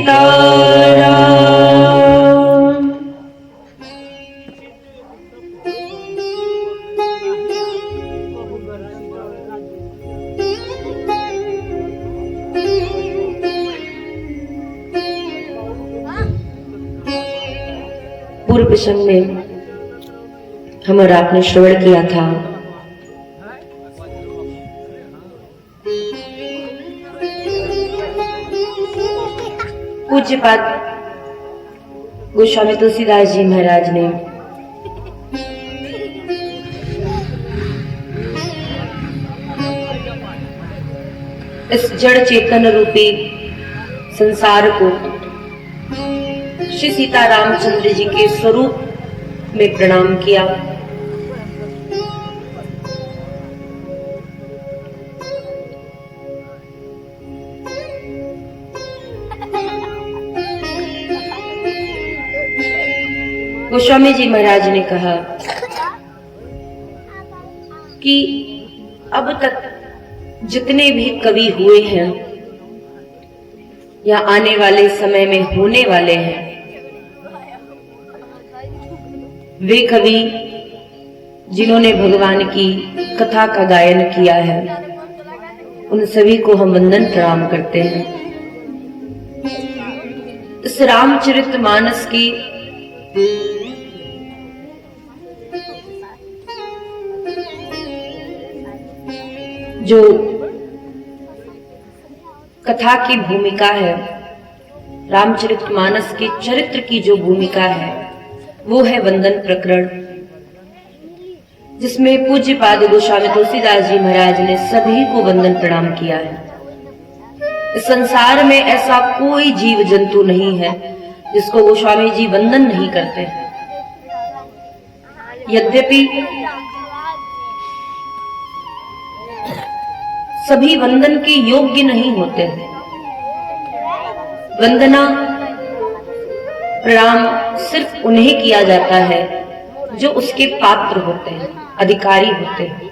सीताराम। पूर्व प्रसंग में हम और आपने श्रवण किया था पूज्यपाद गोस्वामी तुलसीदास जी महाराज ने इस जड़ चेतन रूपी संसार को श्री सीता रामचंद्र जी के स्वरूप में प्रणाम किया। गोस्वामी जी महाराज ने कहा कि अब तक जितने भी कवि हुए हैं या आने वाले समय में होने वाले हैं, वे कवि जिन्होंने भगवान की कथा का गायन किया है, उन सभी को हम वंदन प्रणाम करते हैं। इस रामचरितमानस की जो कथा की भूमिका है, रामचरितमानस के चरित्र की जो भूमिका है, वो है वंदन प्रकरण, जिसमें पूज्यपाद गोस्वामी तुलसीदास जी महाराज ने सभी को वंदन प्रणाम किया है। इस संसार में ऐसा कोई जीव जंतु नहीं है जिसको गोस्वामी जी वंदन नहीं करते। यद्यपि सभी वंदन के योग्य नहीं होते हैं। वंदना प्रणाम सिर्फ उन्हें किया जाता है जो उसके पात्र होते हैं, अधिकारी होते हैं।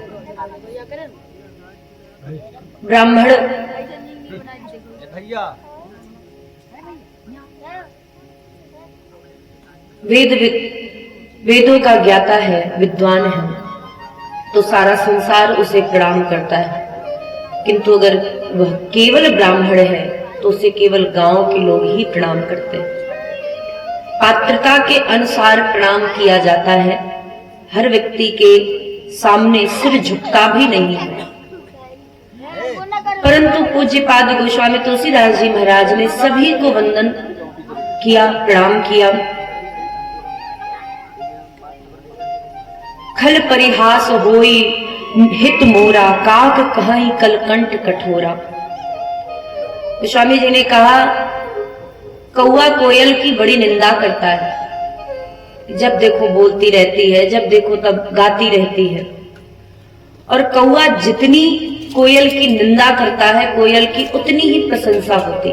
ब्राह्मण वेदों का ज्ञाता है, विद्वान है, तो सारा संसार उसे प्रणाम करता है। किंतु अगर वह केवल ब्राह्मण है तो उसे केवल गांव के लोग ही प्रणाम करते हैं। पात्रता के अनुसार प्रणाम किया जाता है। हर व्यक्ति के सामने सिर झुकता भी नहीं है। परंतु पूज्यपाद गोस्वामी तुलसीदास जी महाराज ने सभी को वंदन किया, प्रणाम किया। खल परिहास होई हित मोरा, काक कहाई कलकंठ कठोरा। गोस्वामी जी ने कहा, कौआ कोयल की बड़ी निंदा करता है, जब देखो बोलती रहती है, जब देखो तब गाती रहती है। और कौआ जितनी कोयल की निंदा करता है, कोयल की उतनी ही प्रशंसा होती।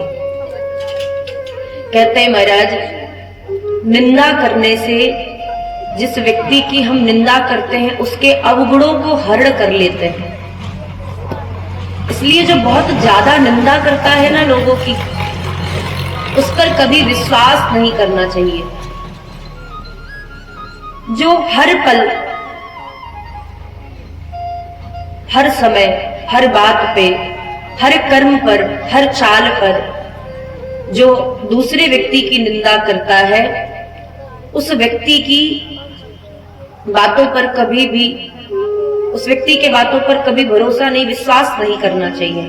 कहते हैं महाराज, निंदा करने से जिस व्यक्ति की हम निंदा करते हैं उसके अवगुणों को हरण कर लेते हैं। इसलिए जो बहुत ज्यादा निंदा करता है ना लोगों की, उस पर कभी विश्वास नहीं करना चाहिए। जो हर पल, हर समय, हर बात पे, हर कर्म पर, हर चाल पर जो दूसरे व्यक्ति की निंदा करता है, उस व्यक्ति की बातों पर कभी भी, उस व्यक्ति के बातों पर कभी भरोसा नहीं, विश्वास नहीं करना चाहिए।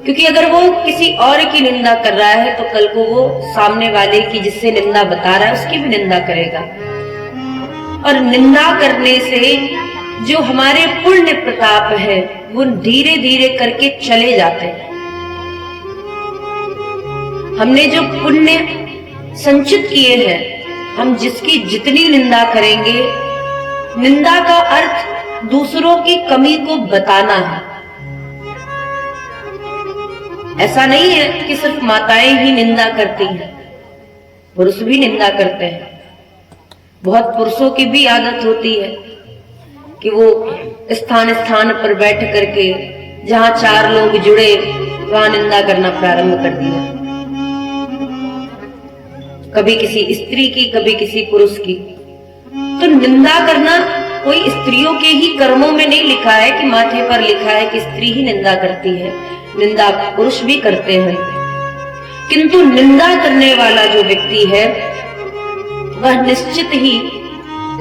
क्योंकि अगर वो किसी और की निंदा कर रहा है तो कल को वो सामने वाले की जिससे निंदा बता रहा है उसकी भी निंदा करेगा। और निंदा करने से जो हमारे पुण्य प्रताप है वो धीरे धीरे करके चले जाते हैं। हमने जो पुण्य संचित किए हैं, हम जिसकी जितनी निंदा करेंगे, निंदा का अर्थ दूसरों की कमी को बताना है। ऐसा नहीं है कि सिर्फ माताएं ही निंदा करती हैं, पुरुष भी निंदा करते हैं। बहुत पुरुषों की भी आदत होती है कि वो स्थान स्थान पर बैठ करके जहां चार लोग जुड़े वहां निंदा करना प्रारंभ कर दिया। कभी किसी स्त्री की, कभी किसी पुरुष की। तो निंदा करना कोई स्त्रियों के ही कर्मों में नहीं लिखा है कि माथे पर लिखा है कि स्त्री ही निंदा करती है, निंदा पुरुष भी करते हैं। किंतु निंदा करने वाला जो व्यक्ति है वह निश्चित ही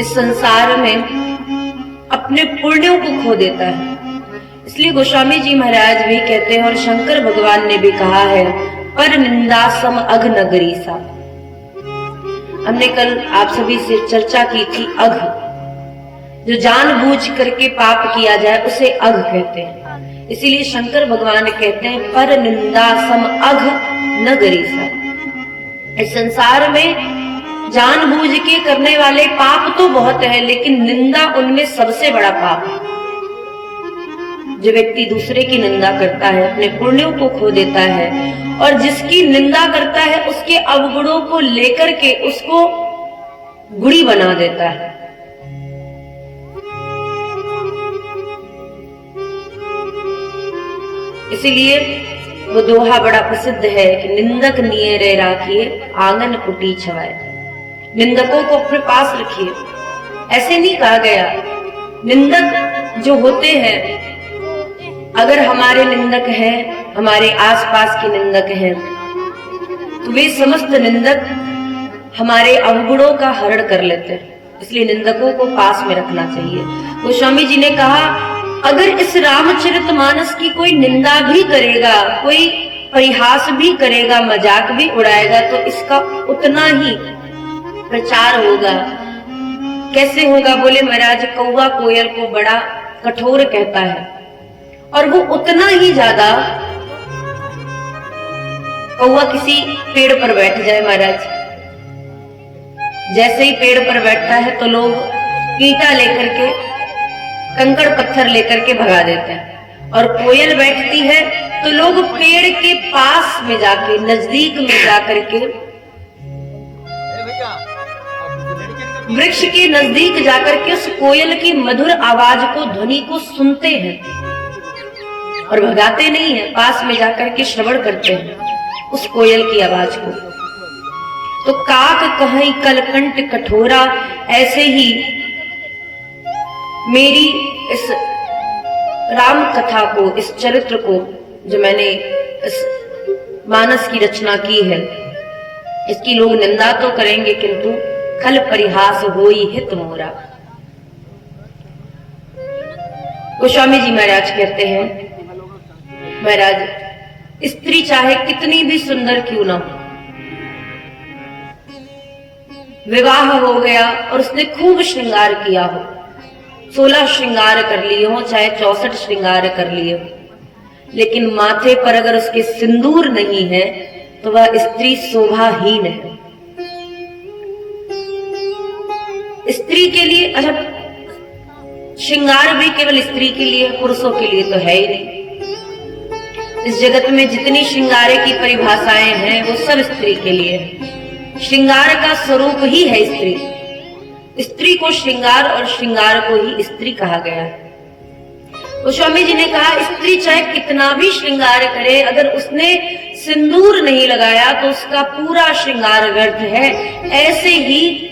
इस संसार में अपने पुण्यों को खो देता है। इसलिए गोस्वामी जी महाराज भी कहते हैं और शंकर भगवान ने भी कहा है, पर निंदा सम अघ नगरी सा। हमने कल आप सभी से चर्चा की थी, अघ, जो जानबूझ करके पाप किया जाए उसे अघ कहते हैं। इसीलिए शंकर भगवान कहते हैं, पर निंदा सम अघ नगरी सा। इस संसार में जानबूझ के करने वाले पाप तो बहुत है, लेकिन निंदा उनमें सबसे बड़ा पाप है। जो व्यक्ति दूसरे की निंदा करता है अपने पुण्यों को खो देता है, और जिसकी निंदा करता है उसके अवगुणों को लेकर के उसको गुड़ी बना देता है। इसीलिए वो दोहा बड़ा प्रसिद्ध है कि निंदक नियरे राखिए आंगन कुटी छवाए। निंदकों को अपने पास रखिए। ऐसे नहीं कहा गया, निंदक जो होते हैं, अगर हमारे निंदक हैं, हमारे आसपास के निंदक हैं, तो वे समस्त निंदक हमारे अवगुणों का हरण कर लेते हैं। इसलिए निंदकों को पास में रखना चाहिए। गोस्वामी जी ने कहा, अगर इस रामचरितमानस की कोई निंदा भी करेगा, कोई परिहास भी करेगा, मजाक भी उड़ाएगा, तो इसका उतना ही प्रचार होगा। कैसे होगा? बोले महाराज, कौवा कोयल को बड़ा कठोर कहता है, और वो उतना ही ज्यादा, कौवा किसी पेड़ पर बैठ जाए महाराज, जैसे ही पेड़ पर बैठता है तो लोग ईंटा लेकर के, कंकड़ पत्थर लेकर के भगा देते हैं, और कोयल बैठती है तो लोग पेड़ के पास में जाके, नजदीक में जाकर के, वृक्ष के नजदीक जाकर के उस कोयल की मधुर आवाज को, ध्वनि को सुनते हैं और भगाते नहीं है, पास में जाकर के श्रवण करते हैं उस कोयल की आवाज को। तो काक कहीं कलकंठ कठोरा, ऐसे ही मेरी इस राम कथा को, इस चरित्र को, जो मैंने इस मानस की रचना की है, इसकी लोग निंदा तो करेंगे, किंतु खल परिहास होई हित मोरा। गोस्वामी जी महाराज कहते हैं, महाराज, स्त्री चाहे कितनी भी सुंदर क्यों ना हो, विवाह हो गया और उसने खूब श्रृंगार किया हो, 16 श्रृंगार कर लिए हो, चाहे 64 श्रृंगार कर लिए हो, लेकिन माथे पर अगर उसके सिंदूर नहीं है तो वह स्त्री शोभाहीन है। स्त्री के लिए, अच्छा, श्रृंगार भी केवल स्त्री के लिए, पुरुषों के लिए तो है ही नहीं। इस जगत में जितनी श्रृंगारे की परिभाषाएं हैं वो सब स्त्री के लिए है। श्रृंगार का स्वरूप ही है स्त्री। स्त्री को श्रृंगार और श्रृंगार को ही स्त्री कहा गया है। गोस्वामी जी ने कहा, स्त्री चाहे कितना भी श्रृंगार करे, अगर उसने सिंदूर नहीं लगाया तो उसका पूरा श्रृंगार व्यर्थ है। ऐसे ही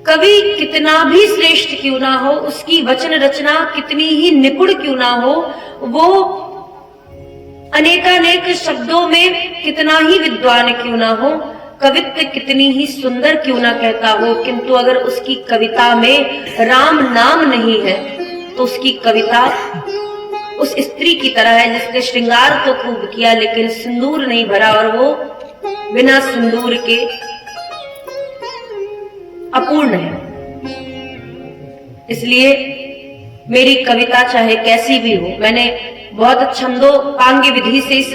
कवि कितना भी श्रेष्ठ क्यों ना हो, उसकी वचन रचना कितनी ही निपुण क्यों ना हो, वो अनेकानेक शब्दों में कितना ही विद्वान क्यों ना हो, कवित्व कितनी ही सुंदर क्यों ना कहता हो, किंतु अगर उसकी कविता में राम नाम नहीं है तो उसकी कविता उस स्त्री की तरह है जिसने श्रृंगार तो खूब किया लेकिन सिंदूर नहीं भरा, और वो बिना सिंदूर के अपूर्ण है। इसलिए मेरी कविता चाहे कैसी भी हो, मैंने बहुत छंदो पांग्य विधि से इस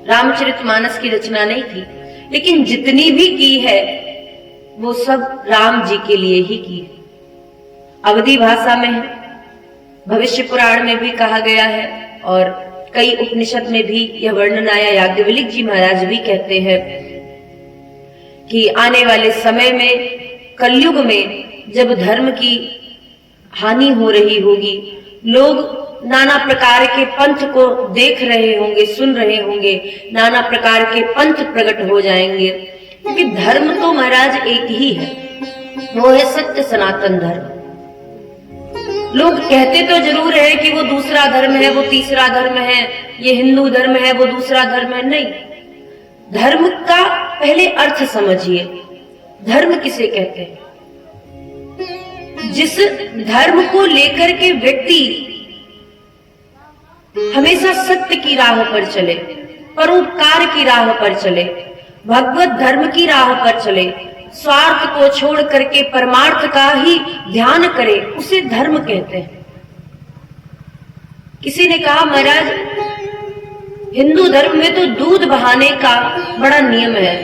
रामचरितमानस की रचना नहीं की, लेकिन जितनी भी की है वो सब राम जी के लिए ही की है। अवधी भाषा में है, भविष्य पुराण में भी कहा गया है, और कई उपनिषद में भी यह वर्णन आया। याज्ञवल्क्य जी महाराज भी कहते हैं कि आने वाले समय में, कलयुग में, जब धर्म की हानि हो रही होगी, लोग नाना प्रकार के पंथ को देख रहे होंगे, सुन रहे होंगे, नाना प्रकार के पंथ प्रकट हो जाएंगे, क्योंकि धर्म तो महाराज एक ही है, वो है सत्य सनातन धर्म। लोग कहते तो जरूर है कि वो दूसरा धर्म है, वो तीसरा धर्म है, ये हिंदू धर्म है, वो दूसरा धर्म है। नहीं, धर्म का पहले अर्थ समझिए। धर्म किसे कहते हैं? जिस धर्म को लेकर के व्यक्ति हमेशा सत्य की राह पर चले, परोपकार की राह पर चले, भगवत धर्म की राह पर चले, स्वार्थ को छोड़ करके परमार्थ का ही ध्यान करे, उसे धर्म कहते हैं। किसी ने कहा महाराज हिंदू धर्म में तो दूध बहाने का बड़ा नियम है,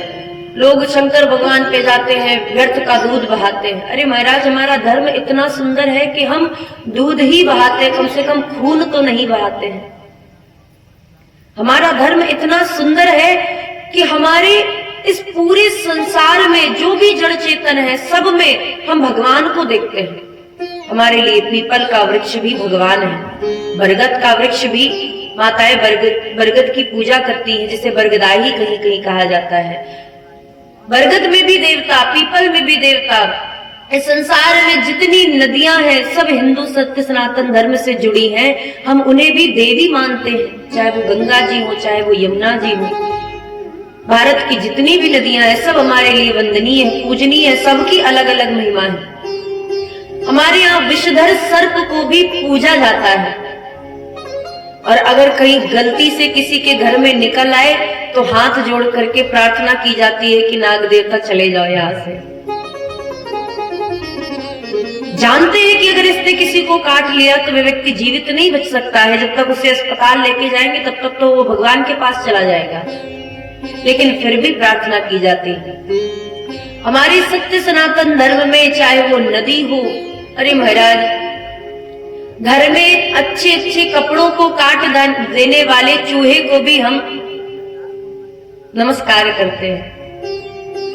लोग शंकर भगवान पे जाते हैं, व्यर्थ का दूध बहाते हैं। अरे महाराज हमारा धर्म इतना सुंदर है कि हम दूध ही बहाते हैं, कम से कम खून तो नहीं बहाते हैं। हमारा धर्म इतना सुंदर है कि हमारे इस पूरे संसार में जो भी जड़ चेतन है, सब में हम भगवान को देखते हैं। हमारे लिए पीपल का वृक्ष भी भगवान है, बरगद का वृक्ष भी, माताएं बरगद की पूजा करती हैं, जिसे बरगदाई कहीं कहीं कहा जाता है। बरगद में भी देवता, पीपल में भी देवता। इस संसार में जितनी नदियां हैं सब हिंदू सत्य सनातन धर्म से जुड़ी हैं। हम उन्हें भी देवी मानते हैं, चाहे वो गंगा जी हो, चाहे वो यमुना जी हो। भारत की जितनी भी नदियां हैं सब हमारे लिए वंदनीय है, पूजनीय है, सबकी अलग अलग महिमा है। हमारे यहाँ विषधर सर्प को भी पूजा जाता है, और अगर कहीं गलती से किसी के घर में निकल आए तो हाथ जोड़ करके प्रार्थना की जाती है कि नाग देवता चले जाओ यहाँ से। जानते हैं कि अगर इसने किसी को काट लिया तो वह व्यक्ति जीवित नहीं बच सकता है, जब तक उसे अस्पताल लेके जाएंगे तब तक तो वो भगवान के पास चला जाएगा, लेकिन फिर भी प्रार्थना की जाती है। हमारे सत्य सनातन धर्म में चाहे वो नदी हो, अरे महाराज घर में अच्छे अच्छे कपड़ों को काट देने वाले चूहे को भी हम नमस्कार करते हैं।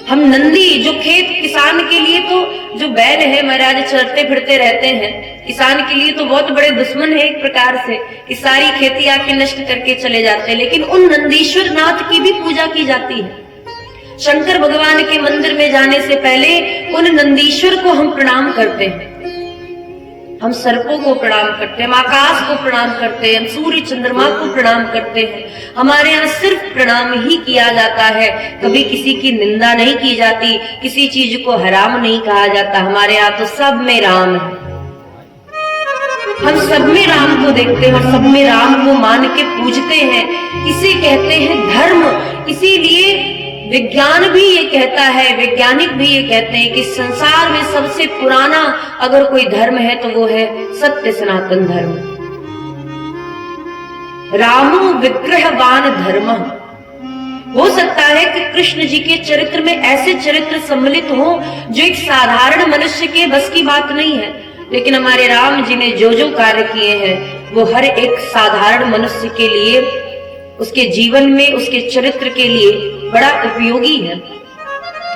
हम नंदी, जो खेत किसान के लिए तो जो बैल है महाराज चरते फिरते रहते हैं, किसान के लिए तो बहुत बड़े दुश्मन है एक प्रकार से, कि सारी खेती आके नष्ट करके चले जाते हैं, लेकिन उन नंदीश्वर नाथ की भी पूजा की जाती है। शंकर भगवान के मंदिर में जाने से पहले उन नंदीश्वर को हम प्रणाम करते हैं। हम सर्पों को प्रणाम करते हैं, हम आकाश को प्रणाम करते हैं, हम सूर्य चंद्रमा को प्रणाम करते हैं। हमारे यहाँ सिर्फ प्रणाम ही किया जाता है, कभी किसी की निंदा नहीं की जाती, किसी चीज को हराम नहीं कहा जाता। हमारे यहाँ तो सब में राम है, हम सब में राम को देखते हैं और सब में राम को मान के पूजते हैं। इसे कहते हैं धर्म। इसीलिए विज्ञान भी ये कहता है, वैज्ञानिक भी ये कहते हैं कि संसार में सबसे पुराना अगर कोई धर्म है तो वो है सत्य सनातन धर्म। रामो विग्रहवान धर्म। हो सकता है कि कृष्ण जी के चरित्र में ऐसे चरित्र सम्मिलित हो जो एक साधारण मनुष्य के बस की बात नहीं है, लेकिन हमारे राम जी ने जो जो कार्य किए हैं वो हर एक साधारण मनुष्य के लिए, उसके जीवन में, उसके चरित्र के लिए बड़ा उपयोगी है।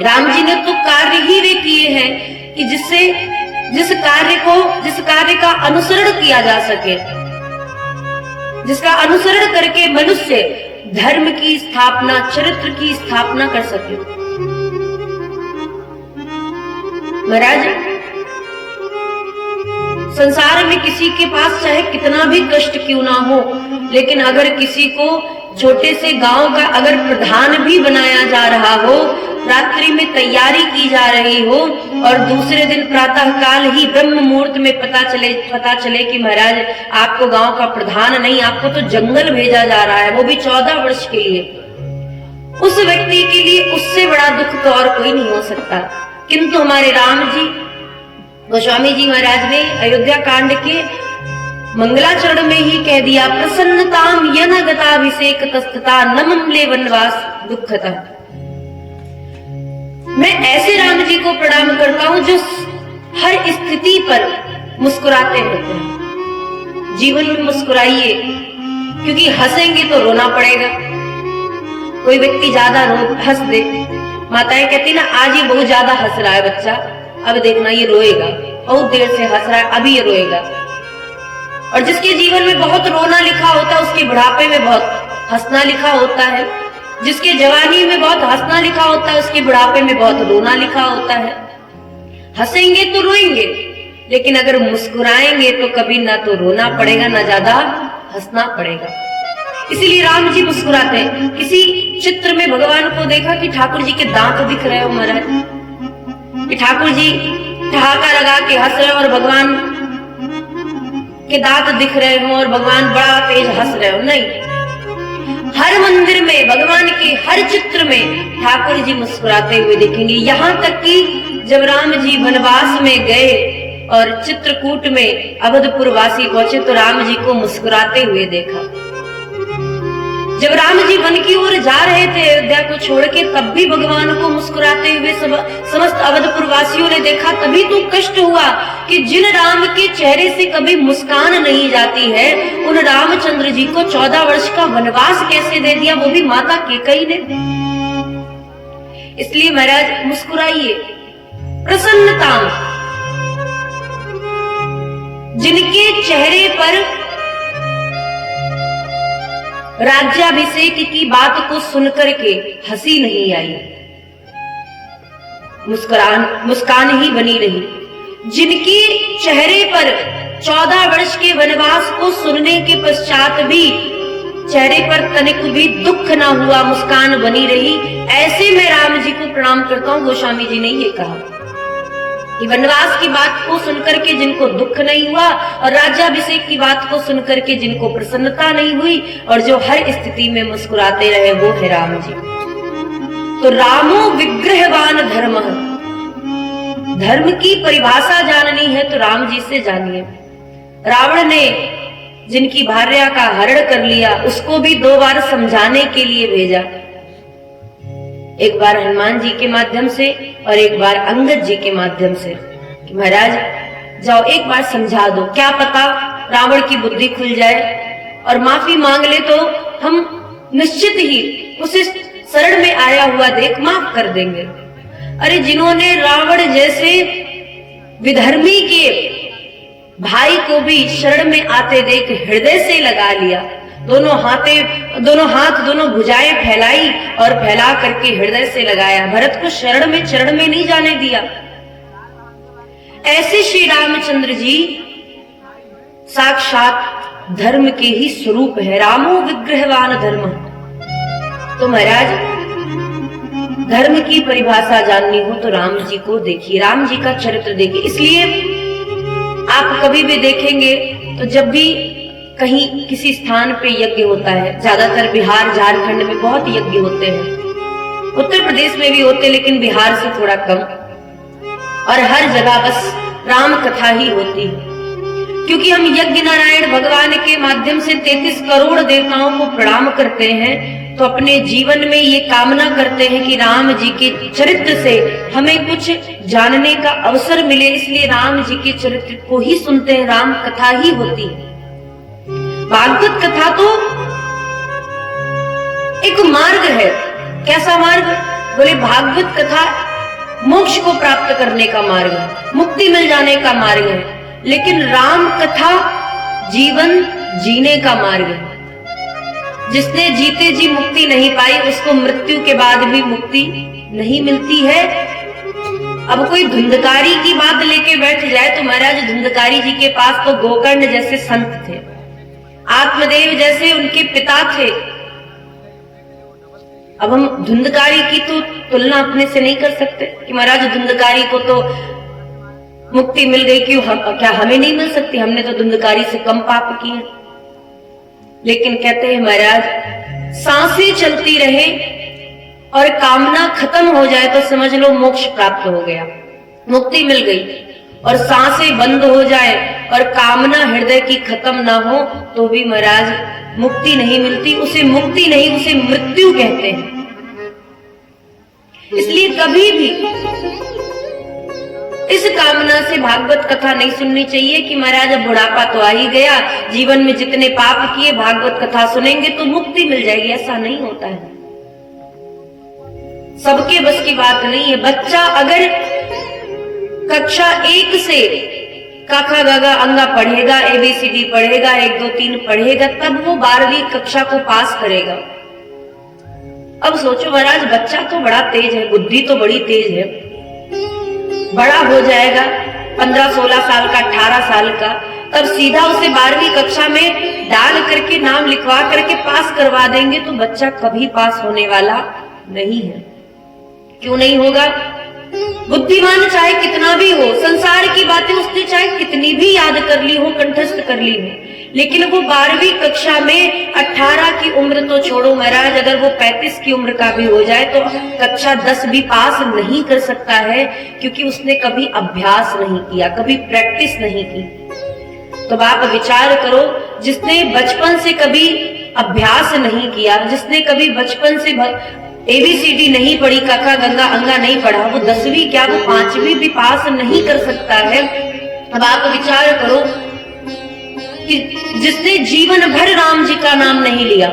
राम जी ने तो कार्य ही वे किए हैं कि जिस कार्य का अनुसरण किया जा सके, जिसका अनुसरण करके मनुष्य धर्म की स्थापना, चरित्र की स्थापना कर सके। महाराज संसार में किसी के पास चाहे कितना भी कष्ट क्यों ना हो, लेकिन अगर किसी को छोटे से गांव का अगर प्रधान भी बनाया जा रहा हो, रात्रि में तैयारी की जा रही हो और दूसरे दिन प्रातः काल ही ब्रह्म मुहूर्त में पता चले कि महाराज आपको गांव का प्रधान नहीं, आपको तो जंगल भेजा जा रहा है, वो भी 14 वर्ष के लिए, उस व्यक्ति के लिए उससे बड़ा दुख तो और कोई नहीं हो सकता। किंतु हमारे राम जी, गोस्वामी जी महाराज ने अयोध्या कांड के मंगलाचरण में ही कह दिया, प्रसन्नताम यनगताभिषेक तस्तता नमले वनवास दुखता। मैं ऐसे राम जी को प्रणाम करता हूं जो हर स्थिति पर मुस्कुराते रहते हैं। जीवन में मुस्कुराइए, क्योंकि हंसेंगे तो रोना पड़ेगा। कोई व्यक्ति ज्यादा हंस दे, माताएं कहती ना आज ये बहुत ज्यादा हंस रहा है बच्चा, अब देखना ये रोएगा, बहुत देर से हंस रहा है, अभी ये रोएगा। और जिसके जीवन में बहुत रोना लिखा होता है उसके बुढ़ापे में बहुत हंसना लिखा होता है। जिसके जवानी में बहुत हंसना लिखा होता है, उसके बुढ़ापे में बहुत रोना लिखा होता है। हंसेंगे तो रोएंगे, लेकिन अगर मुस्कुराएंगे तो कभी ना तो रोना पड़ेगा ना ज्यादा हंसना पड़ेगा। इसीलिए राम जी मुस्कुराते हैं। किसी चित्र में भगवान को देखा कि ठाकुर जी के दांत दिख रहे हो महाराज, कि ठाकुर जी ठहाका लगा के हंस रहे हो और भगवान के दांत दिख रहे हो और भगवान बड़ा तेज हंस रहे हो? नहीं, हर मंदिर में भगवान के हर चित्र में ठाकुर जी मुस्कुराते हुए दिखेंगे। यहाँ तक कि जब राम जी वनवास में गए और चित्रकूट में अवधपुर वासी पहुंचे तो राम जी को मुस्कुराते हुए देखा। जब राम जी वन की ओर जा रहे थे अयोध्या को छोड़ के, तब भी भगवान को मुस्कुराते हुए समस्त अवधपुर वासियों ने देखा। तभी तो कष्ट हुआ कि जिन राम के चेहरे से कभी मुस्कान नहीं जाती है, उन रामचंद्र जी को 14 वर्ष का वनवास कैसे दे दिया, वो भी माता कैकेयी ने। इसलिए महाराज मुस्कुराइए, प्रसन्नता। जिनके चेहरे पर राज्याभिषेक की बात को सुनकर के हंसी नहीं आई, मुस्कान ही बनी रही। जिनके चेहरे पर 14 वर्ष के वनवास को सुनने के पश्चात भी चेहरे पर तनिक भी दुख ना हुआ, मुस्कान बनी रही, ऐसे मैं राम जी को प्रणाम करता हूं। गोस्वामी जी ने ये कहा कि वनवास की बात को सुनकर के जिनको दुख नहीं हुआ और राज्याभिषेक की बात को सुनकर के जिनको प्रसन्नता नहीं हुई और जो हर स्थिति में मुस्कुराते रहे, वो है राम जी। तो रामो विग्रहवान धर्म, धर्म की परिभाषा जाननी है तो राम जी से जानिए। रावण ने जिनकी भार्या का हरण कर लिया, उसको भी 2 बार समझाने के लिए भेजा, एक बार हनुमान जी के माध्यम से और एक बार अंगद जी के माध्यम से, कि महाराज जाओ एक बार समझा दो, क्या पता रावण की बुद्धि खुल जाए और माफी मांग ले तो हम निश्चित ही उसे शरण में आया हुआ देख माफ कर देंगे। अरे जिन्होंने रावण जैसे विधर्मी के भाई को भी शरण में आते देख हृदय से लगा लिया, दोनों हाथ दोनों भुजाएं फैलाई और फैला करके हृदय से लगाया, भरत को शरण में नहीं जाने दिया। ऐसे श्री रामचंद्र जी साक्षात धर्म के ही स्वरूप है, रामो विग्रहवान धर्म। तो महाराज धर्म की परिभाषा जाननी हो तो राम जी को देखिए, राम जी का चरित्र देखिए। इसलिए आप कभी भी देखेंगे तो जब भी कहीं किसी स्थान पे यज्ञ होता है, ज्यादातर बिहार झारखंड में बहुत यज्ञ होते हैं, उत्तर प्रदेश में भी होते लेकिन बिहार से थोड़ा कम, और हर जगह बस राम कथा ही होती है। क्योंकि हम यज्ञ नारायण भगवान के माध्यम से 33 करोड़ देवताओं को प्रणाम करते हैं, तो अपने जीवन में ये कामना करते हैं कि राम जी के चरित्र से हमें कुछ जानने का अवसर मिले, इसलिए राम जी के चरित्र को ही सुनते हैं, राम कथा ही होती है। भागवत कथा तो एक मार्ग है। कैसा मार्ग? बोले भागवत कथा मोक्ष को प्राप्त करने का मार्ग है, मुक्ति मिल जाने का मार्ग है, लेकिन राम कथा जीवन जीने का मार्ग है। जिसने जीते जी मुक्ति नहीं पाई, उसको मृत्यु के बाद भी मुक्ति नहीं मिलती है। अब कोई धुंधकारी की बात लेके बैठ जाए तो महाराज धुंधकारी जी के पास तो गोकर्ण जैसे संत थे, आत्मदेव जैसे उनके पिता थे। अब हम धुंधकारी की तो तुलना अपने से नहीं कर सकते कि महाराज धुंधकारी को तो मुक्ति मिल गई, क्यों क्या हमें नहीं मिल सकती? हमने तो धुंधकारी से कम पाप किए। लेकिन कहते हैं महाराज सांसें चलती रहे और कामना खत्म हो जाए तो समझ लो मोक्ष प्राप्त हो गया, मुक्ति मिल गई। और सांसें बंद हो जाए और कामना हृदय की खत्म ना हो तो भी महाराज मुक्ति नहीं मिलती, उसे मुक्ति नहीं, उसे मृत्यु कहते हैं। इसलिए कभी भी इस कामना से भागवत कथा नहीं सुननी चाहिए कि महाराज अब बुढ़ापा तो आ ही गया, जीवन में जितने पाप किए भागवत कथा सुनेंगे तो मुक्ति मिल जाएगी। ऐसा नहीं होता है, सबके बस की बात नहीं है। बच्चा अगर कक्षा 1 से काखा गागा अंगा पढ़ेगा, ABCD पढ़ेगा, 1 2 3 पढ़ेगा, तब वो 12वीं कक्षा को पास करेगा। अब सोचो महाराज, बच्चा तो बड़ा तेज है, बुद्धि तो बड़ी तेज है, बड़ा हो जाएगा 15-16 साल का, 18 साल का, तब सीधा उसे 12वीं कक्षा में डाल करके नाम लिखवा करके पास करवा देंगे, तो बच्चा कभी पास होने वाला नहीं है। क्यों नहीं होगा? बुद्धिमान चाहे कितना भी हो, संसार की बातें उसने चाहे कितनी भी याद कर ली हो, कंठस्थ कर ली हो, लेकिन वो 12वीं कक्षा में 18 की उम्र तो छोड़ो महाराज, अगर वो 35 की उम्र का भी हो जाए तो कक्षा 10 भी पास नहीं कर सकता है, क्योंकि उसने कभी अभ्यास नहीं किया, कभी प्रैक्टिस नहीं की। तो आप विचार करो, जिसने बचपन से कभी अभ्यास नहीं किया, जिसने कभी बचपन से ABCD नहीं पढ़ी, कखा गंगा अंगा नहीं पढ़ा, वो 10वीं क्या वो 5वीं भी पास नहीं कर सकता है। अब आप विचार करो कि जिसने जीवन भर राम जी का नाम नहीं लिया,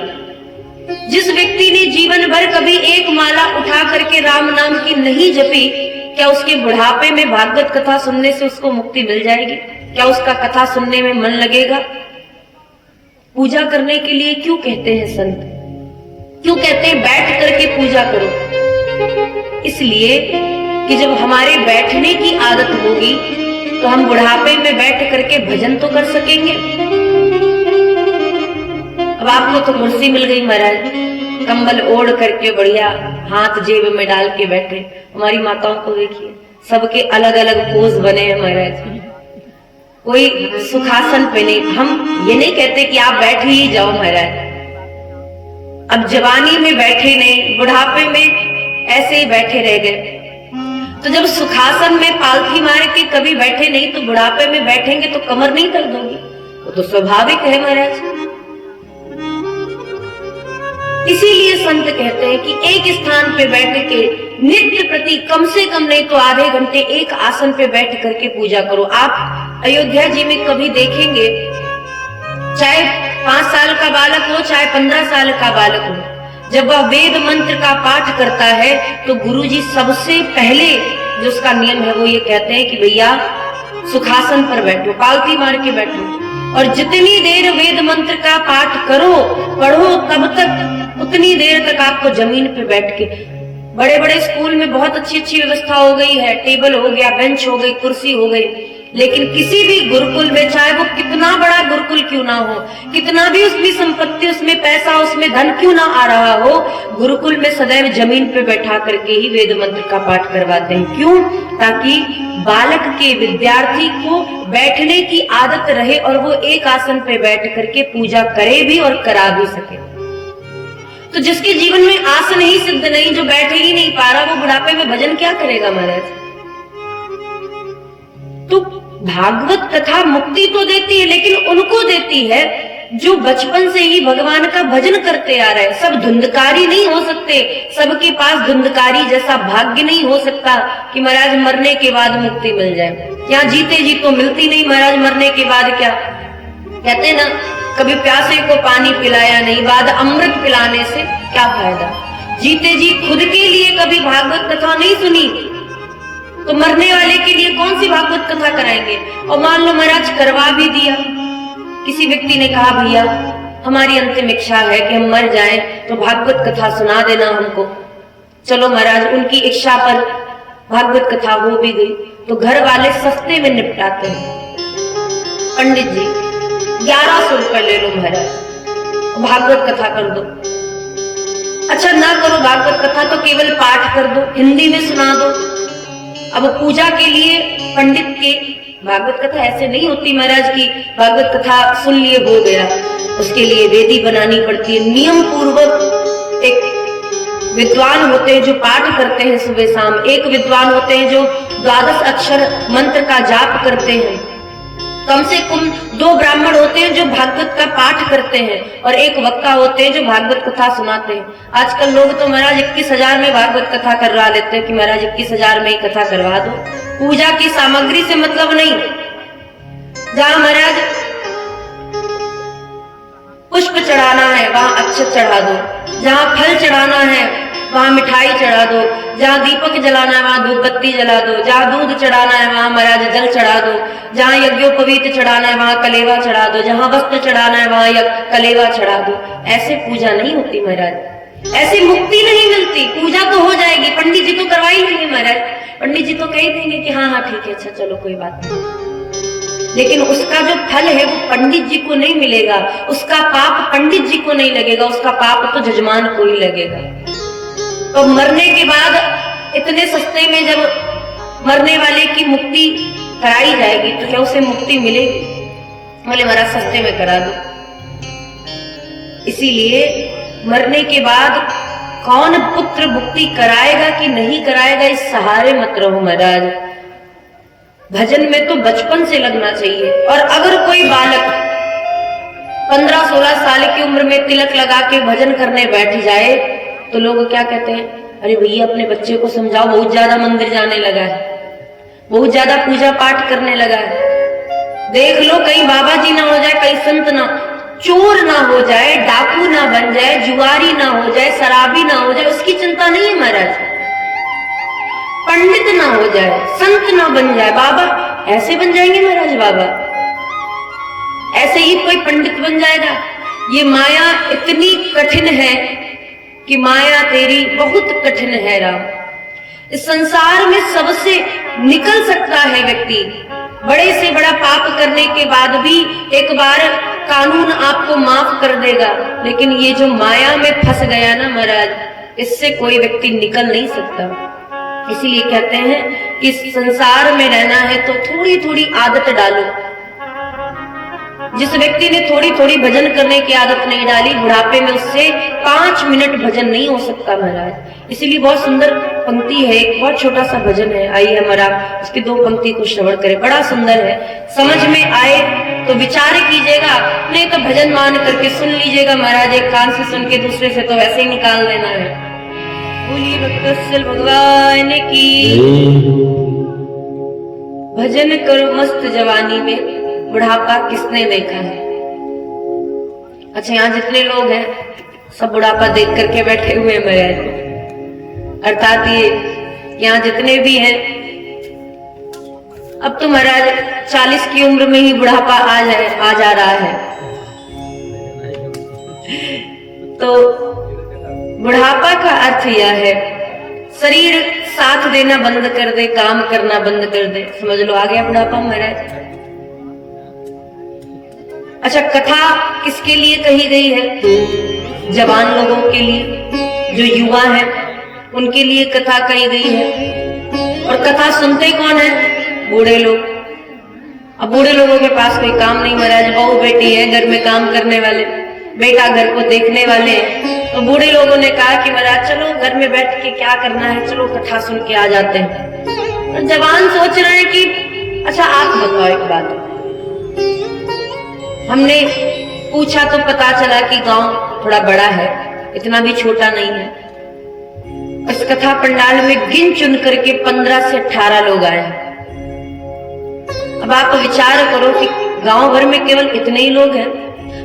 जिस व्यक्ति ने जीवन भर कभी एक माला उठा करके राम नाम की नहीं जपी, क्या उसके बुढ़ापे में भागवत कथा सुनने से उसको मुक्ति मिल जाएगी? क्या उसका कथा सुनने में मन लगेगा? पूजा करने के लिए क्यों कहते हैं संत, क्यों कहते हैं बैठ करके पूजा करो? इसलिए कि जब हमारे बैठने की आदत होगी तो हम बुढ़ापे में बैठ करके भजन तो कर सकेंगे। अब आपको तो कुर्सी मिल गई महाराज, कंबल ओढ़ करके बढ़िया हाथ जेब में डाल के बैठे। हमारी माताओं को देखिए, सबके अलग अलग पोज बने हैं महाराज, कोई सुखासन पे नहीं। हम ये नहीं कहते कि आप बैठ ही जाओ महाराज, अब जवानी में बैठे नहीं, बुढ़ापे में ऐसे ही बैठे रह गए। तो जब सुखासन में पालथी मार के कभी बैठे नहीं, तो बुढ़ापे में बैठेंगे तो कमर नहीं दर्द होगी, वो तो स्वाभाविक है महाराज। इसीलिए संत कहते हैं कि एक स्थान पे बैठ के नित्य प्रति कम से कम नहीं तो आधे घंटे एक आसन पे बैठ करके पूजा करो। आप अयोध्या जी में कभी देखेंगे, चाहे 5 साल का बालक हो, चाहे 15 साल का बालक हो, जब वह वेद मंत्र का पाठ करता है तो गुरुजी सबसे पहले जो उसका नियम है वो ये कहते हैं कि भैया सुखासन पर बैठो, पालथी मार के बैठो, और जितनी देर वेद मंत्र का पाठ करो पढ़ो, तब तक उतनी देर तक आपको जमीन पे बैठ के। बड़े बड़े स्कूल में बहुत अच्छी अच्छी व्यवस्था हो गई है, टेबल हो गया, बेंच हो गई, कुर्सी हो गई, लेकिन किसी भी गुरुकुल में, चाहे वो कितना बड़ा गुरुकुल क्यों ना हो, कितना भी उसमें संपत्ति, उसमें पैसा, उसमें धन क्यों ना आ रहा हो, गुरुकुल में सदैव जमीन पे बैठा करके ही वेद मंत्र का पाठ करवाते हैं। क्यों? ताकि बालक के, विद्यार्थी को बैठने की आदत रहे और वो एक आसन पे बैठ करके पूजा करे भी और करा भी सके। तो जिसके जीवन में आसन ही सिद्ध नहीं, जो बैठ ही नहीं पा रहा, वो बुढ़ापे में भजन क्या करेगा महाराज? तो भागवत कथा मुक्ति तो देती है, लेकिन उनको देती है जो बचपन से ही भगवान का भजन करते आ रहे हैं। सब धुंधकारी नहीं हो सकते, सबके पास धुंधकारी जैसा भाग्य नहीं हो सकता कि महाराज मरने के बाद मुक्ति मिल जाए। यहाँ जीते जी तो मिलती नहीं महाराज, मरने के बाद क्या कहते ना, कभी प्यासे को पानी पिलाया नहीं, बाद अमृत पिलाने से क्या फायदा। जीते जी खुद के लिए कभी भागवत कथा नहीं सुनी, तो मरने वाले के लिए कौन सी भागवत कथा कराएंगे? और मान लो महाराज करवा भी दिया, किसी व्यक्ति ने कहा भैया हमारी अंतिम इच्छा है कि हम मर जाएं, तो भागवत कथा सुना देना हमको। चलो महाराज, उनकी इच्छा पर भागवत कथा हो भी गई, तो घर वाले सस्ते में निपटाते हैं। पंडित जी 1100 रुपए ले लो महाराज, भागवत कथा कर दो। अच्छा ना करो भागवत कथा तो केवल पाठ कर दो, हिंदी में सुना दो। अब पूजा के लिए पंडित के, भागवत कथा ऐसे नहीं होती महाराज की भागवत कथा सुन लिए हो गया, उसके लिए वेदी बनानी पड़ती है, नियम पूर्वक। एक विद्वान होते हैं जो पाठ करते हैं सुबह शाम, एक विद्वान होते हैं जो 12 अक्षर मंत्र का जाप करते हैं, कम से कम 2 ब्राह्मण होते हैं जो भागवत का पाठ करते हैं, और एक वक्ता होते हैं जो भागवत कथा सुनाते हैं। आजकल लोग तो महाराज 21,000 में भागवत कथा करवा लेते हैं कि महाराज 21,000 में ही कथा करवा दो। पूजा की सामग्री से मतलब नहीं, जहां महाराज पुष्प चढ़ाना है वहां अक्षत चढ़ा दो, जहां फल चढ़ाना है वहां मिठाई चढ़ा दो, जहां दीपक जलाना है वहां धूप बत्ती जला दो, जहां दूध चढ़ाना है वहां महाराज जल चढ़ा दो, जहां यज्ञोपवीत चढ़ाना है वहां कलेवा चढ़ा दो, जहां वस्त्र चढ़ाना है वहां कलेवा चढ़ा दो। ऐसे पूजा नहीं होती महाराज, ऐसी मुक्ति नहीं मुक्ति, पूजा तो हो जाएगी, पंडित जी तो करवा ही लेंगे महाराज, पंडित जी तो कह देंगे कि हाँ हाँ ठीक है, अच्छा चलो कोई बात नहीं, लेकिन उसका जो फल है वो पंडित जी को नहीं मिलेगा, उसका पाप पंडित जी को नहीं लगेगा, उसका पाप तो जजमान को ही लगेगा। तो मरने के बाद इतने सस्ते में जब मरने वाले की मुक्ति कराई जाएगी तो क्या उसे मुक्ति मिलेगी? बोले महाराज सस्ते में करा दो। इसीलिए मरने के बाद कौन पुत्र मुक्ति कराएगा कि नहीं कराएगा इस सहारे मत रहो महाराज। भजन में तो बचपन से लगना चाहिए। और अगर कोई बालक 15-16 साल की उम्र में तिलक लगा के भजन करने बैठ जाए तो लोग क्या कहते हैं, अरे भैया अपने बच्चे को समझाओ, बहुत ज्यादा मंदिर जाने लगा है, बहुत ज्यादा पूजा पाठ करने लगा है। देख लो कहीं बाबा जी ना हो जाए, कहीं संत ना, चोर ना हो जाए, डाकू ना बन जाए, जुआरी ना हो जाए, शराबी ना हो जाए, उसकी चिंता नहीं है महाराज। पंडित ना हो जाए, संत ना बन जाए, बाबा ऐसे बन जाएंगे महाराज, बाबा ऐसे ही कोई पंडित बन जाएगा। ये माया इतनी कठिन है कि माया तेरी बहुत कठिन है राम। इस संसार में सबसे निकल सकता है व्यक्ति, बड़े से बड़ा पाप करने के बाद भी एक बार कानून आपको माफ कर देगा, लेकिन ये जो माया में फंस गया ना महाराज, इससे कोई व्यक्ति निकल नहीं सकता। इसीलिए कहते हैं कि संसार में रहना है तो थोड़ी थोड़ी आदत डालो। जिस व्यक्ति ने थोड़ी थोड़ी भजन करने की आदत नहीं डाली, बुढ़ापे में उससे 5 मिनट भजन नहीं हो सकता महाराज। इसीलिए बहुत सुंदर पंक्ति है, एक बहुत छोटा सा भजन है, आइए हमारा उसकी 2 पंक्ति को श्रवण करें, बड़ा सुंदर है। समझ में आए तो विचार कीजिएगा, नहीं तो भजन मान करके सुन लीजिएगा महाराज, एक कान से सुन के दूसरे से तो वैसे ही निकाल देना है। बोलिए भक्तवत्सल भगवान की। भजन करो मस्त जवानी में, बुढ़ापा किसने देखा है? अच्छा यहाँ जितने लोग हैं सब बुढ़ापा देख करके बैठे हुए हैं महाराज, अर्थात ये यहाँ जितने भी हैं अब तो महाराज 40 की उम्र में ही बुढ़ापा आ जा रहा है। तो बुढ़ापा का अर्थ यह है, शरीर साथ देना बंद कर दे, काम करना बंद कर दे, समझ लो आ गया बुढ़ापा महाराज। अच्छा कथा किसके लिए कही गई है? जवान लोगों के लिए, जो युवा है उनके लिए कथा कही गई है। और कथा सुनते कौन है? बूढ़े लोग। अब बूढ़े लोगों के पास कोई काम नहीं महाराज, बहू बेटी है घर में काम करने वाले, बेटा घर को देखने वाले, तो बूढ़े लोगों ने कहा कि महाराज चलो घर में बैठ के क्या करना है, चलो कथा सुन के आ जाते हैं। और जवान सोच रहे हैं कि अच्छा आप बताओ एक बात, हमने पूछा तो पता चला कि गांव थोड़ा बड़ा है, इतना भी छोटा नहीं है। इस कथा पंडाल में गिन चुन करके 15 से 18 लोग आए। अब आप विचार करो कि गांव भर में केवल इतने ही लोग हैं,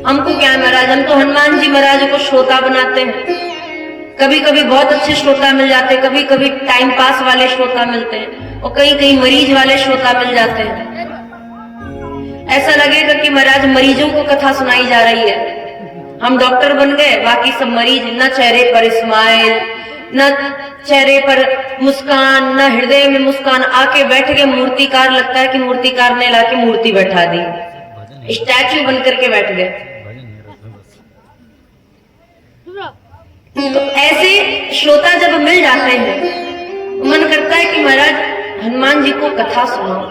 हमको क्या है महाराज, हम तो हनुमान जी महाराज को श्रोता बनाते हैं। कभी कभी बहुत अच्छे श्रोता मिल जाते हैं, कभी कभी टाइम पास वाले श्रोता मिलते हैं, और कहीं कहीं मरीज वाले श्रोता मिल जाते हैं। ऐसा लगेगा कि महाराज मरीजों को कथा सुनाई जा रही है, हम डॉक्टर बन गए, बाकी सब मरीज, न चेहरे पर स्माइल, न चेहरे पर मुस्कान, न हृदय में मुस्कान, आके बैठ गए मूर्तिकार, लगता है कि मूर्तिकार ने लाके मूर्ति बैठा दी, स्टैचू बन करके बैठ गए। तो ऐसे श्रोता जब मिल जाते हैं, मन करता है कि महाराज हनुमान जी को कथा सुनाओ,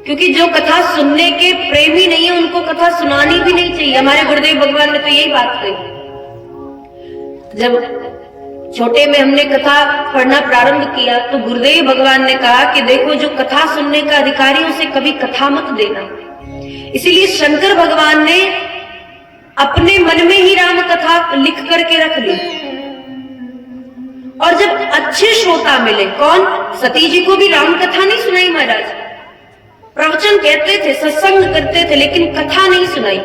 क्योंकि जो कथा सुनने के प्रेमी नहीं है उनको कथा सुनानी भी नहीं चाहिए। हमारे गुरुदेव भगवान ने तो यही बात कही। जब छोटे में हमने कथा पढ़ना प्रारंभ किया तो गुरुदेव भगवान ने कहा कि देखो जो कथा सुनने का अधिकारी है उसे कभी कथा मत देना। इसीलिए शंकर भगवान ने अपने मन में ही राम कथा लिख करके रख ली। और जब अच्छे श्रोता मिले, कौन? सती जी को भी राम कथा नहीं सुनाई महाराज, प्रवचन कहते थे, सत्संग करते थे, लेकिन कथा नहीं सुनाई।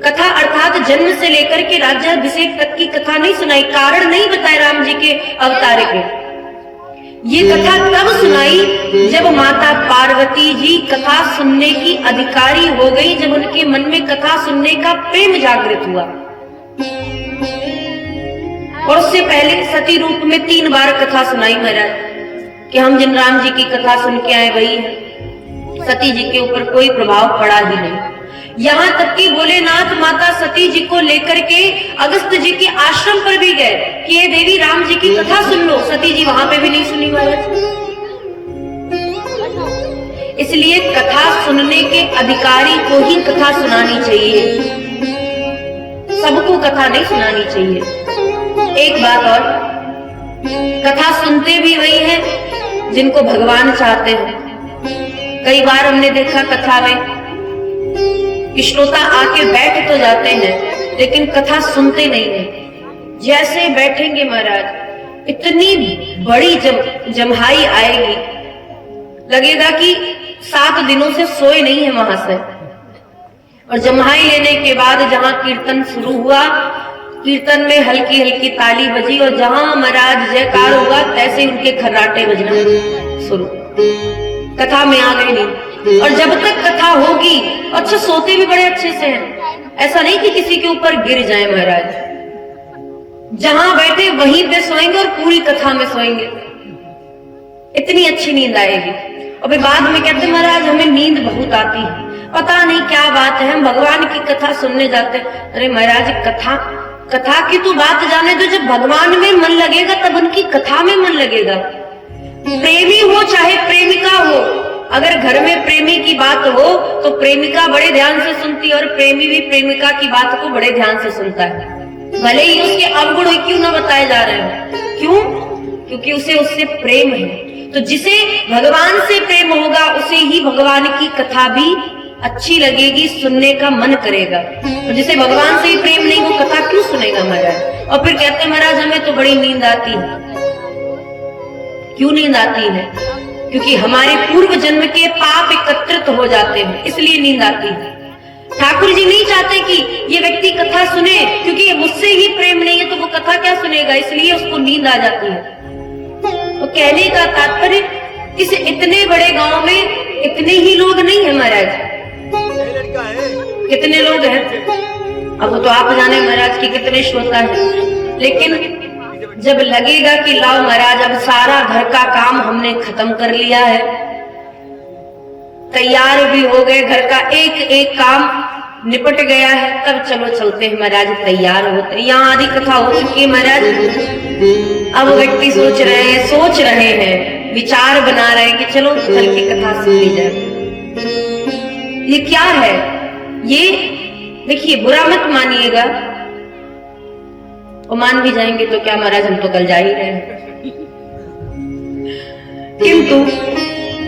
कथा अर्थात जन्म से लेकर के राज्याभिषेक तक की कथा नहीं सुनाई, कारण नहीं बताए राम जी के अवतार के। ये कथा तब सुनाई जब माता पार्वती जी कथा सुनने की अधिकारी हो गई, जब उनके मन में कथा सुनने का प्रेम जागृत हुआ। और उससे पहले सती रूप में 3 बार कथा सुनाई महाराज कि हम जिन राम जी की कथा सुन के आए वही है। सती जी के ऊपर कोई प्रभाव पड़ा ही नहीं। यहाँ तक कि भोलेनाथ माता सती जी को लेकर के अगस्त जी के आश्रम पर भी गए कि ये देवी राम जी की कथा सुन लो। सती जी वहां पे भी नहीं सुनी महाराज। इसलिए कथा सुनने के अधिकारी को ही कथा सुनानी चाहिए, सबको कथा नहीं सुनानी चाहिए। एक बात और, कथा सुनते भी वही है जिनको भगवान चाहते हैं। कई बार हमने देखा कथा में श्रोता आके बैठ तो जाते हैं लेकिन कथा सुनते नहीं है। जैसे बैठेंगे महाराज इतनी बड़ी जम्हाई आएगी, लगेगा कि 7 दिनों से सोए नहीं है वहां से। और जम्हाई लेने के बाद जहां कीर्तन शुरू हुआ, कीर्तन में हल्की हल्की ताली बजी और जहां महाराज जयकार हुआ तैसे उनके खर्राटे बजना शुरू, कथा में आ गए नहीं। और जब तक कथा होगी, अच्छा सोते भी बड़े अच्छे से हैं, ऐसा नहीं कि किसी के ऊपर गिर जाए महाराज। जहां बैठे वहीं पे सोएंगे और पूरी कथा में सोएंगे, इतनी अच्छी नींद आएगी। और बाद में कहते महाराज हमें नींद बहुत आती है, पता नहीं क्या बात है, हम भगवान की कथा सुनने जाते। अरे महाराज कथा की तो बात जाने दो, जब भगवान में मन लगेगा तब उनकी कथा में मन लगेगा। प्रेमी हो चाहे प्रेमिका हो, अगर घर में प्रेमी की बात हो तो प्रेमिका बड़े ध्यान से सुनती है और प्रेमी भी प्रेमिका की बात को बड़े ध्यान से सुनता है, भले ही उसके अवगुण क्यों ना बताए जा रहे हो। क्यों? क्योंकि उसे उससे प्रेम है। तो जिसे भगवान से प्रेम होगा उसे ही भगवान की कथा भी अच्छी लगेगी, सुनने का मन करेगा। और जिसे भगवान से ही प्रेम नहीं वो कथा क्यों सुनेगा महाराज। और फिर कहते महाराज हमें तो बड़ी नींद आती है। क्यों नींद आती है? क्योंकि हमारे पूर्व जन्म के पाप एकत्रित हो जाते हैं, इसलिए नींद आती है। ठाकुर जी नहीं चाहते कि ये व्यक्ति कथा सुने, क्योंकि मुझसे ही प्रेम नहीं है तो वो कथा क्या सुनेगा, इसलिए उसको नींद आ जाती है। तो कहने का तात्पर्य इस इतने बड़े गांव में इतने ही लोग नहीं है महाराज। कितने लोग हैं अब तो आप जाने महाराज की कितने श्रोता हैं। लेकिन जब लगेगा कि लाओ महाराज अब सारा घर का काम हमने खत्म कर लिया है, तैयार भी हो गए, घर का एक एक काम निपट गया है, तब चलो चलते हैं महाराज। तैयार होते हैं, यहाँ आधी कथा हो चुकी है महाराज। अब व्यक्ति सोच रहे हैं, विचार बना रहे हैं कि चलो चल के कथा सुन ली जाए। ये क्या है? ये देखिए, बुरा मत मानिएगा, और मान भी जाएंगे तो क्या महाराज, हम तो कल जा ही रहे हैं। किंतु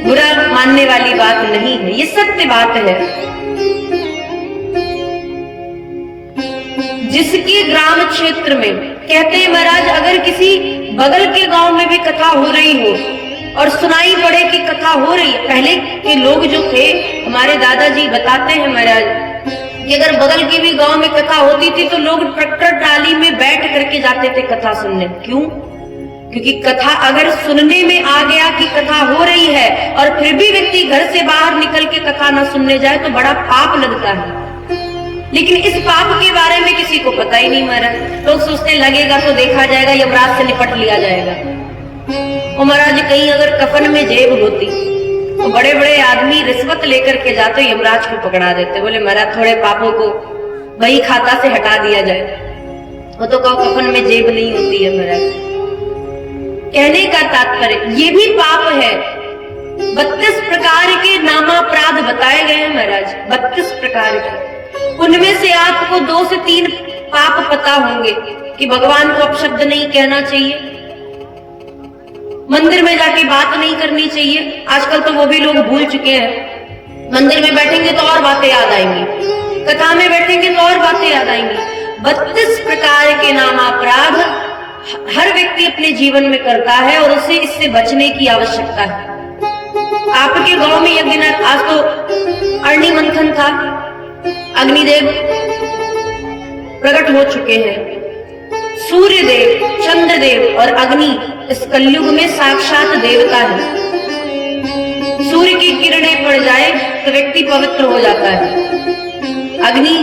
बुरा मानने वाली बात नहीं है, ये सत्य बात है। जिसके ग्राम क्षेत्र में कहते हैं महाराज, अगर किसी बगल के गांव में भी कथा हो रही हो और सुनाई पड़े कि कथा हो रही है, पहले के लोग जो थे हमारे दादाजी बताते हैं महाराज कि अगर बगल के भी गांव में कथा होती थी तो लोग ट्रैक्टर ट्राली में बैठ करके जाते थे कथा सुनने। क्यों? क्योंकि कथा अगर सुनने में आ गया कि कथा हो रही है और फिर भी व्यक्ति घर से बाहर निकल के कथा न सुनने जाए तो बड़ा पाप लगता है। लेकिन इस पाप के बारे में किसी को पता ही नहीं महाराज। लोग सोचते लगेगा तो देखा जाएगा, यमराज से निपट लिया जाएगा। और महाराज कहीं अगर कफन में जेब होती तो बड़े बड़े आदमी रिश्वत लेकर के जाते, यमराज को पकड़ा देते, बोले महाराज थोड़े पापों को वही खाता से हटा दिया जाए। वो तो कहो कफन में जेब नहीं होती है महाराज। कहने का तात्पर्य ये भी पाप है। 32 प्रकार के नामापराध बताए गए हैं महाराज, 32 प्रकार के। उनमें से आपको 2 से 3 पाप पता होंगे कि भगवान को अपशब्द नहीं कहना चाहिए, मंदिर में जाके बात नहीं करनी चाहिए। आजकल तो वो भी लोग भूल चुके हैं। मंदिर में बैठेंगे तो और बातें याद आएंगी, कथा में बैठेंगे तो और बातें याद आएंगी। 32 प्रकार के नामापराध हर व्यक्ति अपने जीवन में करता है और उसे इससे बचने की आवश्यकता है। आपके गांव में एक दिन, आज तो अग्नि मंथन था, अग्निदेव प्रकट हो चुके हैं। सूर्यदेव, चंद्रदेव और अग्नि इस कलयुग में साक्षात देवता है। सूर्य की किरणें पड़ जाए तो व्यक्ति पवित्र हो जाता है। अग्नि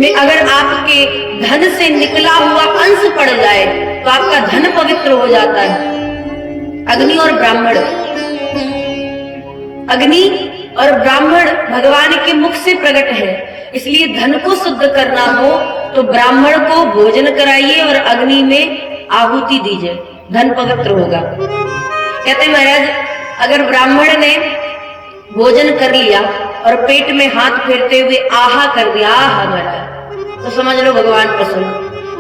में अगर आपके धन से निकला हुआ अंश पड़ जाए तो आपका धन पवित्र हो जाता है। अग्नि और ब्राह्मण, अग्नि और ब्राह्मण भगवान के मुख से प्रकट है, इसलिए धन को शुद्ध करना हो तो ब्राह्मण को भोजन कराइए और अग्नि में आहुति दीजिए, धन पवित्र होगा। कहते महाराज अगर ब्राह्मण ने भोजन कर लिया और पेट में हाथ फेरते हुए आहा कर दिया, आहा महाराज, तो समझ लो भगवान प्रसन्न,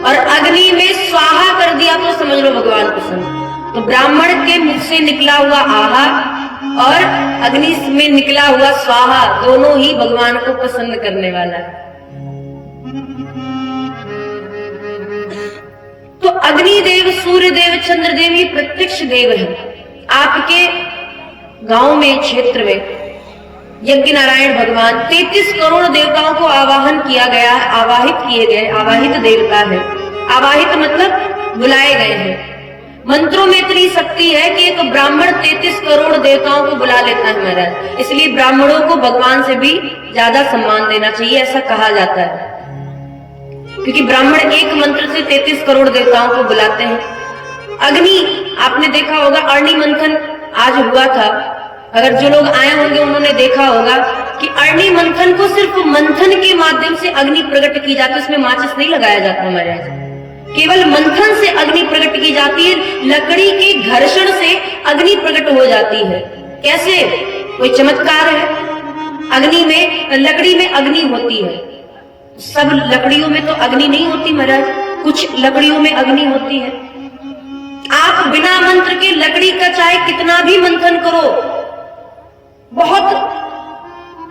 और अग्नि में स्वाहा कर दिया तो समझ लो भगवान प्रसन्न। तो ब्राह्मण के मुख से निकला हुआ आहा और अग्नि में निकला हुआ स्वाहा दोनों ही भगवान को पसंद करने वाला है। तो अग्निदेव, सूर्यदेव, चंद्रदेव ये प्रत्यक्ष देव है। आपके गांव में, क्षेत्र में यज्ञ नारायण भगवान 33 करोड़ देवताओं को आवाहन किया गया है, आवाहित किए गए, आवाहित देवता है। आवाहित मतलब बुलाए गए हैं। मंत्रों में इतनी शक्ति है कि एक ब्राह्मण 33 करोड़ देवताओं को बुला लेता है महाराज। इसलिए ब्राह्मणों को भगवान से भी ज्यादा सम्मान देना चाहिए, ऐसा कहा जाता है, क्योंकि ब्राह्मण एक मंत्र से 33 करोड़ देवताओं को बुलाते हैं। अग्नि, आपने देखा होगा अरणि मंथन आज हुआ था, अगर जो लोग आए होंगे उन्होंने देखा होगा कि अरणि मंथन को सिर्फ मंथन के माध्यम से अग्नि प्रकट की जाती है, उसमें माचिस नहीं लगाया जाता महाराज, केवल मंथन से अग्नि प्रकट की जाती है। लकड़ी के घर्षण से अग्नि प्रकट हो जाती है। कैसे? कोई चमत्कार है? अग्नि में, लकड़ी में अग्नि होती है, सब लकड़ियों में तो अग्नि नहीं होती महाराज, कुछ लकड़ियों में अग्नि होती है। आप बिना मंत्र के लकड़ी का चाहे कितना भी मंथन करो, बहुत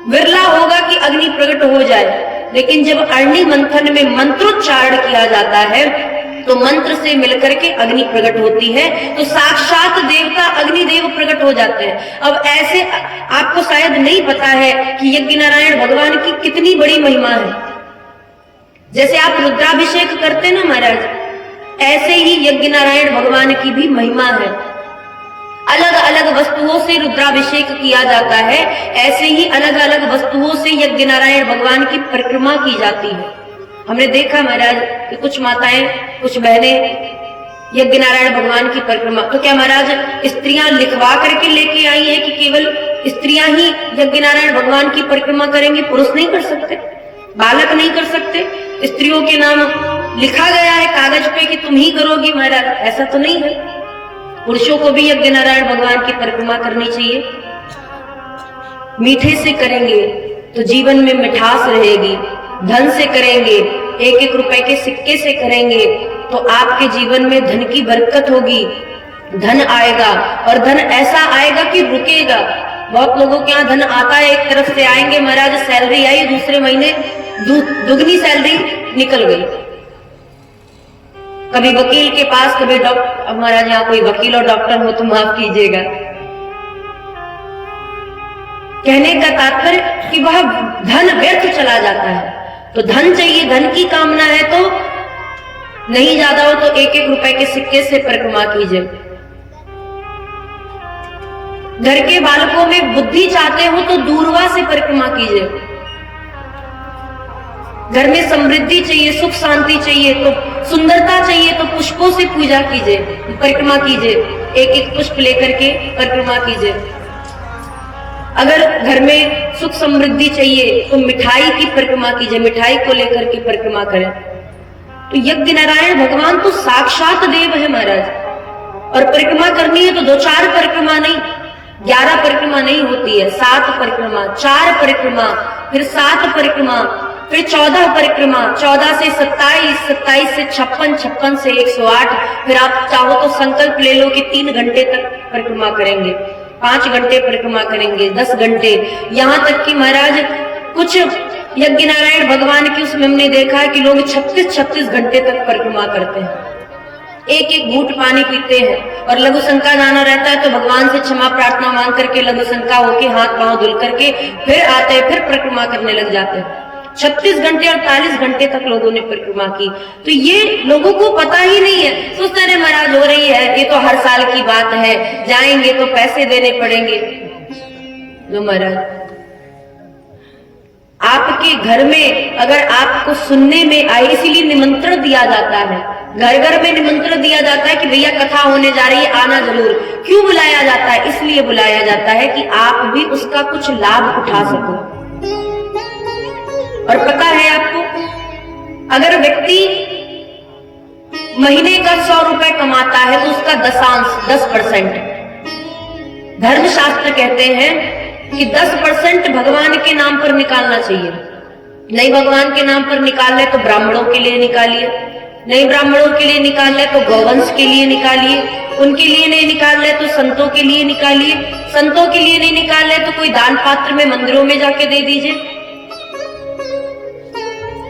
विरला होगा कि अग्नि प्रकट हो जाए। लेकिन जब अरणि मंथन में मंत्रोच्चारण किया जाता है तो मंत्र से मिलकर के अग्नि प्रकट होती है, तो साक्षात देवता अग्निदेव प्रकट हो जाते हैं। अब ऐसे आपको शायद नहीं पता है कि यज्ञ नारायण भगवान की कितनी बड़ी महिमा है। जैसे आप रुद्राभिषेक करते ना महाराज, ऐसे ही यज्ञ नारायण भगवान की भी महिमा है। अलग अलग वस्तुओं से रुद्राभिषेक किया जाता है, ऐसे ही अलग अलग वस्तुओं से यज्ञ नारायण भगवान की परिक्रमा की जाती है। हमने देखा महाराज कि कुछ माताएं, कुछ बहनें यज्ञ नारायण भगवान की परिक्रमा, तो क्या महाराज स्त्रियां लिखवा करके लेके आई है कि केवल स्त्रियां ही यज्ञ नारायण भगवान की परिक्रमा करेंगे, पुरुष नहीं कर सकते, बालक नहीं कर सकते? स्त्रियों के नाम लिखा गया है कागज पे कि तुम ही करोगी महाराज, ऐसा तो नहीं है। पुरुषों को भी यज्ञ नारायण भगवान की परिक्रमा करनी चाहिए। मीठे से करेंगे तो जीवन में मिठास रहेगी, धन से करेंगे, एक एक रुपए के सिक्के से करेंगे तो आपके जीवन में धन की बरकत होगी, धन आएगा, और धन ऐसा आएगा कि रुकेगा। बहुत लोगों के यहाँ धन आता है, एक तरफ से आएंगे महाराज, सैलरी आई, दूसरे महीने दुगनी सैलरी निकल गई। कभी वकील के पास, कभी डॉक्टर, अब महाराज यहाँ कोई वकील और डॉक्टर हो तो माफ कीजिएगा, कहने का तात्पर्य कि वह धन व्यर्थ चला जाता है। तो धन चाहिए, धन की कामना है तो नहीं ज्यादा हो तो एक एक रुपए के सिक्के से परिक्रमा कीजिए। घर के बालकों में बुद्धि चाहते हो तो दूर्वा से परिक्रमा कीजिए। घर में समृद्धि चाहिए, सुख शांति चाहिए, तो सुंदरता चाहिए तो पुष्पों से पूजा कीजिए, परिक्रमा कीजिए, एक एक पुष्प लेकर के परिक्रमा कीजिए। अगर घर में सुख समृद्धि चाहिए तो मिठाई की परिक्रमा कीजिए, मिठाई को लेकर के परिक्रमा करें। तो यज्ञ नारायण भगवान तो साक्षात देव है महाराज, और परिक्रमा करनी है तो 2-4 परिक्रमा नहीं, 11 परिक्रमा नहीं होती है, 7 परिक्रमा, 4 परिक्रमा, फिर 7 परिक्रमा, फिर 14 परिक्रमा, 14 से 27, 27 से 56, 56 से 108। फिर आप चाहो तो संकल्प ले लो कि 3 घंटे तक परिक्रमा करेंगे, 5 घंटे परिक्रमा करेंगे, 10 घंटे, यहाँ तक कि महाराज कुछ यज्ञ नारायण भगवान की उसमें हमने देखा है कि लोग 36-36 घंटे तक परिक्रमा करते हैं, एक एक घूंट पानी पीते हैं। और लघु शंका जाना रहता है तो भगवान से क्षमा प्रार्थना मांग करके लघु शंका होके हाथ पांव धुल करके फिर आते हैं, फिर परिक्रमा करने लग जाते हैं। 36 घंटे 48 घंटे तक लोगों ने परिक्रमा की। तो ये लोगों को पता ही नहीं है, सोचते रहे महाराज हो रही है, ये तो हर साल की बात है, जाएंगे तो पैसे देने पड़ेंगे। जो महाराज आपके घर में अगर आपको सुनने में आए, इसीलिए निमंत्रण दिया जाता है, घर घर में निमंत्रण दिया जाता है कि भैया कथा होने जा रही है, आना जरूर। क्यों बुलाया जाता है? इसलिए बुलाया जाता है कि आप भी उसका कुछ लाभ उठा सको। और पता है आपको, अगर व्यक्ति महीने का 100 रुपए कमाता है तो उसका दशांश 10%, धर्मशास्त्र कहते हैं कि 10% भगवान के नाम पर निकालना चाहिए। नहीं भगवान के नाम पर निकाल ले तो ब्राह्मणों के लिए निकालिए, नहीं ब्राह्मणों के लिए निकाल ले तो गौवंश के लिए निकालिए, उनके लिए नहीं निकाल ले तो संतों के लिए निकालिए, संतों के लिए नहीं निकाल ले तो कोई दान पात्र में मंदिरों में जाके दे दीजिए,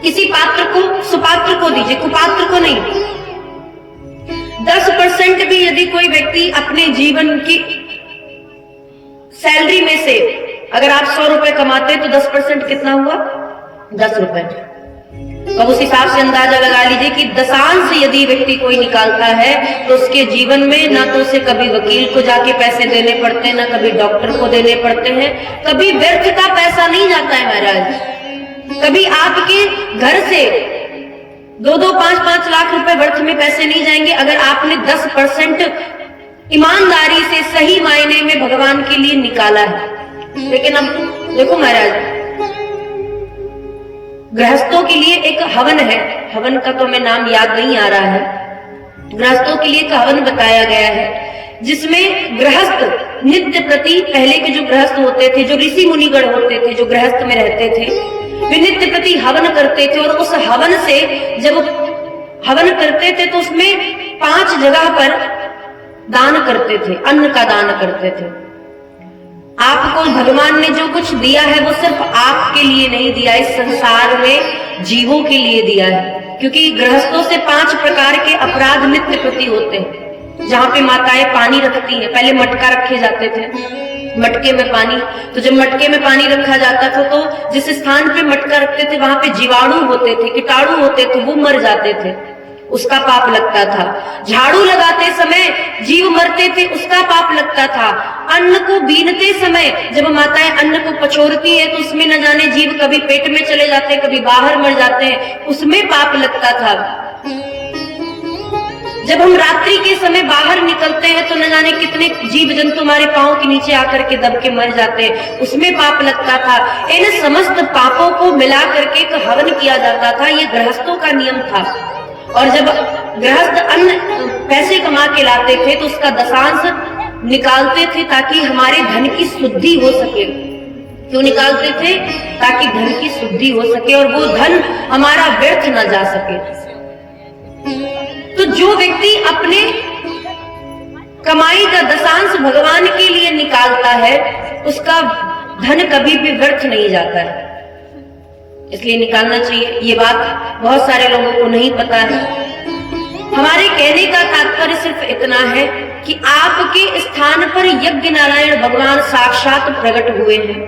किसी पात्र को, सुपात्र को दीजिए, कुपात्र को नहीं। 10% भी यदि कोई व्यक्ति अपने जीवन की सैलरी में से, अगर आप 100 रुपए कमाते हैं तो 10% कितना हुआ? 10 रुपए। अब उस हिसाब से अंदाजा लगा लीजिए कि दशांश यदि व्यक्ति कोई निकालता है तो उसके जीवन में ना तो उसे कभी वकील को जाके पैसे देने पड़ते हैं, ना कभी डॉक्टर को देने पड़ते हैं, कभी व्यर्थ का पैसा नहीं जाता है महाराज। कभी आपके घर से 2-2, 5-5 लाख रुपए व्यर्थ में पैसे नहीं जाएंगे अगर आपने 10% ईमानदारी से सही मायने में भगवान के लिए निकाला है। लेकिन अब देखो महाराज, गृहस्थों के लिए एक हवन है, हवन का तो हमें नाम याद नहीं आ रहा है, गृहस्थों के लिए एक हवन बताया गया है जिसमें गृहस्थ नित्य प्रति, पहले के जो गृहस्थ होते थे, जो ऋषि मुनिगण होते थे, जो गृहस्थ में रहते थे, वे नित्य प्रति हवन करते थे। और उस हवन से जब हवन करते थे तो उसमें 5 जगह पर दान करते थे, अन्न का दान करते थे। आपको भगवान ने जो कुछ दिया है वो सिर्फ आपके लिए नहीं दिया, इस संसार में जीवों के लिए दिया है। क्योंकि गृहस्थों से 5 प्रकार के अपराध नित्य प्रति होते हैं। जहां पे माताएं पानी रखती हैं, पहले मटका रखे जाते थे, मटके में पानी, तो जब मटके में पानी रखा जाता था तो जिस स्थान पे मटका रखते थे वहां पे जीवाणु होते थे, कीटाणु होते थे, वो मर जाते थे, उसका पाप लगता था। झाड़ू लगाते समय जीव मरते थे, उसका पाप लगता था। अन्न को बीनते समय जब माताएं अन्न को पछोरती है तो उसमें न जाने जीव कभी पेट में चले जाते हैं, कभी बाहर मर जाते हैं, उसमें पाप लगता था। जब हम रात्रि के समय बाहर निकलते हैं तो न जाने कितने जीव जंतु हमारे पांव के नीचे आकर के दब के मर जाते हैं, उसमें पाप लगता था। इन समस्त पापों को मिला करके एक हवन किया जाता था, ये गृहस्थों का नियम था। और जब गृहस्थ अन्न पैसे कमा के लाते थे तो उसका दशांश निकालते थे ताकि हमारे धन की शुद्धि हो सके। क्यों निकालते थे? ताकि धन की शुद्धि हो सके और वो धन हमारा व्यर्थ न जा सके। तो जो व्यक्ति अपने कमाई का दशांश भगवान के लिए निकालता है उसका धन कभी भी व्यर्थ नहीं जाता है, इसलिए निकालना चाहिए। ये बात बहुत सारे लोगों को नहीं पता है। हमारे कहने का तात्पर्य सिर्फ इतना है कि आपके स्थान पर यज्ञ नारायण भगवान साक्षात प्रकट हुए हैं।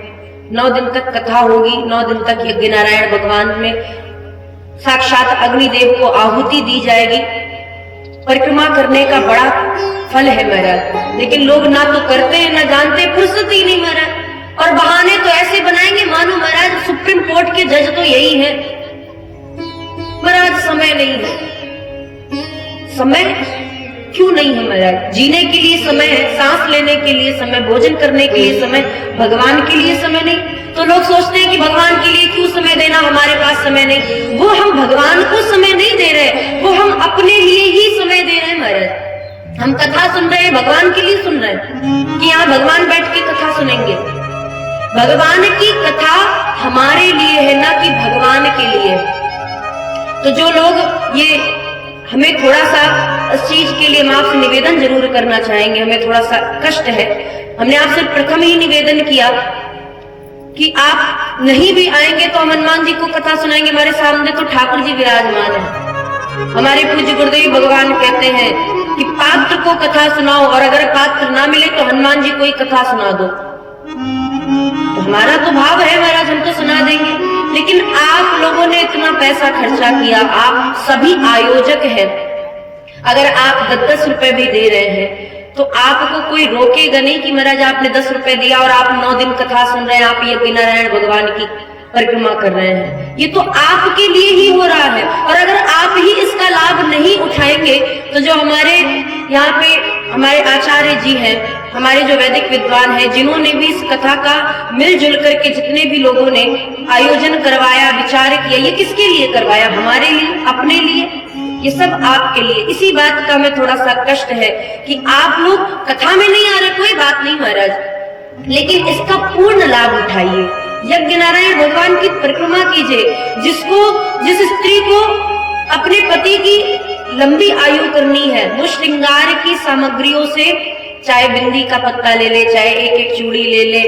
9 दिन तक कथा होगी, 9 दिन तक यज्ञ नारायण भगवान में साक्षात अग्निदेव को आहुति दी जाएगी। परिक्रमा करने का बड़ा फल है महाराज, लेकिन लोग ना तो करते हैं ना जानते, फुर्सत ही नहीं महाराज। और बहाने तो ऐसे बनाएंगे मानो महाराज सुप्रीम कोर्ट के जज तो यही है। महाराज समय नहीं है, समय क्यों नहीं है महाराज? जीने के लिए समय है, सांस लेने के लिए समय, भोजन करने के लिए समय, भगवान के लिए समय नहीं। तो लोग सोचते हैं कि भगवान के लिए क्यों समय देना, हमारे पास समय नहीं। वो हम भगवान को समय नहीं दे रहे, वो हम अपने लिए ही समय दे रहे हैं महाराज। हम कथा सुन रहे हैं, भगवान के लिए सुन रहे हैं कि यहाँ भगवान बैठ के कथा सुनेंगे। भगवान की कथा हमारे लिए है ना कि भगवान के लिए। तो जो लोग ये, हमें थोड़ा सा इस चीज के लिए हम आपसे निवेदन जरूर करना चाहेंगे, हमें थोड़ा सा कष्ट है। हमने आपसे प्रथम ही निवेदन किया कि आप नहीं भी आएंगे तो हम हनुमान जी को कथा सुनाएंगे। हमारे सामने तो ठाकुर जी विराजमान है। हमारे पूज्य गुरुदेव भगवान कहते हैं कि पात्र को कथा सुनाओ, और अगर पात्र ना मिले तो हनुमान जी को ही कथा सुना दो। तो हमारा तो भाव है महाराज, हम तो सुना देंगे। लेकिन आप लोगों ने इतना पैसा खर्चा किया, आप सभी आयोजक हैं, अगर आप 10-10 रुपए भी दे रहे हैं तो आपको कोई रोकेगा नहीं कि महाराज आपने 10 रुपए दिया और आप 9 दिन कथा सुन रहे हैं, आप यज्ञ नारायण भगवान की। परिक्रमा कर रहे हैं। ये तो आपके लिए ही हो रहा है, और अगर आप ही इसका लाभ नहीं उठाएंगे तो जो हमारे यहाँ पे हमारे आचार्य जी हैं, हमारे जो वैदिक विद्वान हैं, जिन्होंने भी इस कथा का मिलजुल करके जितने भी लोगों ने आयोजन करवाया, विचार किया, ये किसके लिए करवाया? हमारे लिए, अपने लिए, ये सब आपके लिए। इसी बात का हमें थोड़ा सा कष्ट है कि आप लोग कथा में नहीं आ रहे, कोई बात नहीं महाराज, लेकिन इसका पूर्ण लाभ उठाइए। यज्ञ नारायण भगवान की परिक्रमा कीजिए। जिस स्त्री को अपने पति की लंबी आयु करनी है, वो श्रृंगार की सामग्रियों से, चाहे बिंदी का पत्ता ले ले, चाहे एक एक चूड़ी ले ले,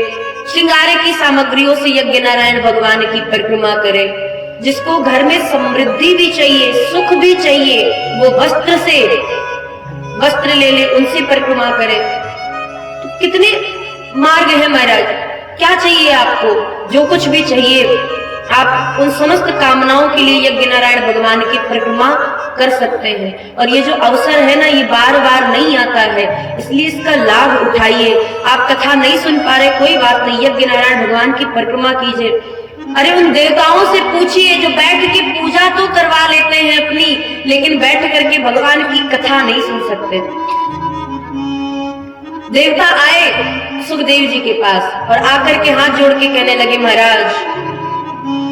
श्रृंगार की सामग्रियों से यज्ञ नारायण भगवान की परिक्रमा करे। जिसको घर में समृद्धि भी चाहिए, सुख भी चाहिए, वो वस्त्र ले ले, उनसे परिक्रमा करे। तो कितने मार्ग है महाराज, क्या चाहिए आपको? जो कुछ भी चाहिए आप उन समस्त कामनाओं के लिए यज्ञ नारायण भगवान की परिक्रमा कर सकते हैं। और ये जो अवसर है ना, ये बार बार नहीं आता है, इसलिए इसका लाभ उठाइए। आप कथा नहीं सुन पा रहे, कोई बात नहीं, यज्ञ नारायण भगवान की परिक्रमा कीजिए। अरे उन देवताओं से पूछिए जो बैठ के पूजा तो करवा लेते हैं अपनी, लेकिन बैठ करके भगवान की कथा नहीं सुन सकते। देवता आए सुखदेव जी के पास और आकर के हाथ जोड़ के कहने लगे, महाराज,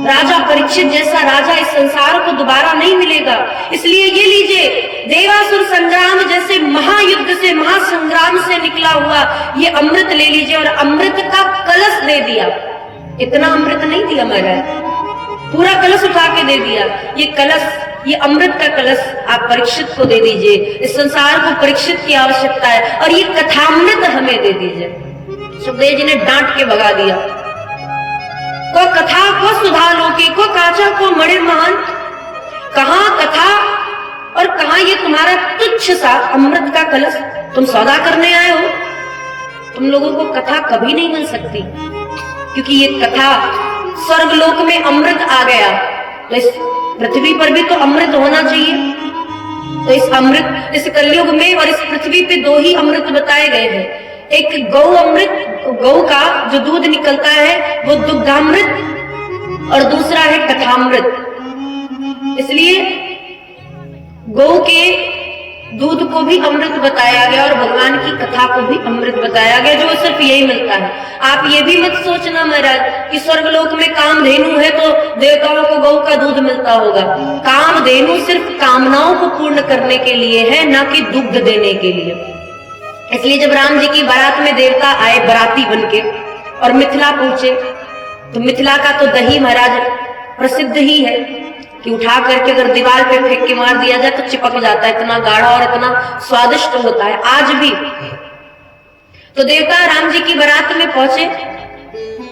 राजा परीक्षित जैसा राजा इस संसार को दोबारा नहीं मिलेगा, इसलिए ये लीजिए, देवासुर संग्राम जैसे महायुद्ध से, महासंग्राम से निकला हुआ ये अमृत ले लीजिए। और अमृत का कलश दे दिया। इतना अमृत नहीं दिया महाराज, पूरा कलश उठा के दे दिया। ये कलश, ये अमृत का कलश आप परीक्षित को दे दीजिए। इस संसार को परीक्षित की आवश्यकता है, और ये कथामृत हमें दे दीजिए। सुखदेव जी ने डांट के भगा दिया। को कथा को सुधा लोके को काचा को मणि महान, कहां कथा और कहां ये तुम्हारा तुच्छ सा अमृत का कलश? तुम सौदा करने आए हो? तुम लोगों को कथा कभी नहीं मिल सकती, क्योंकि ये कथा स्वर्गलोक में अमृत आ गया, तो इस पृथ्वी पर भी तो अमृत होना चाहिए। तो इस अमृत, इस कलयुग में और इस पृथ्वी पे दो ही अमृत बताए गए हैं। एक गौ अमृत, गौ का जो दूध निकलता है वो दुग्धामृत, और दूसरा है कथामृत। इसलिए गौ के दूध को भी अमृत बताया गया और भगवान की कथा को भी अमृत बताया गया, जो सिर्फ यही मिलता है। आप ये भी मत सोचना महाराज कि स्वर्गलोक में कामधेनु है तो देवताओं को गौ का दूध मिलता होगा। कामधेनु सिर्फ कामनाओं को पूर्ण करने के लिए है, ना कि दुग्ध देने के लिए। इसलिए जब राम जी की बारात में देवता आए बराती बनके और मिथिला पहुंचे, तो मिथिला का तो दही महाराज प्रसिद्ध ही है कि उठा करके अगर दीवार पे फेंक के मार दिया जाए तो चिपक जाता है, इतना गाढ़ा और इतना स्वादिष्ट होता है आज भी। तो देवता राम जी की बारात में पहुंचे।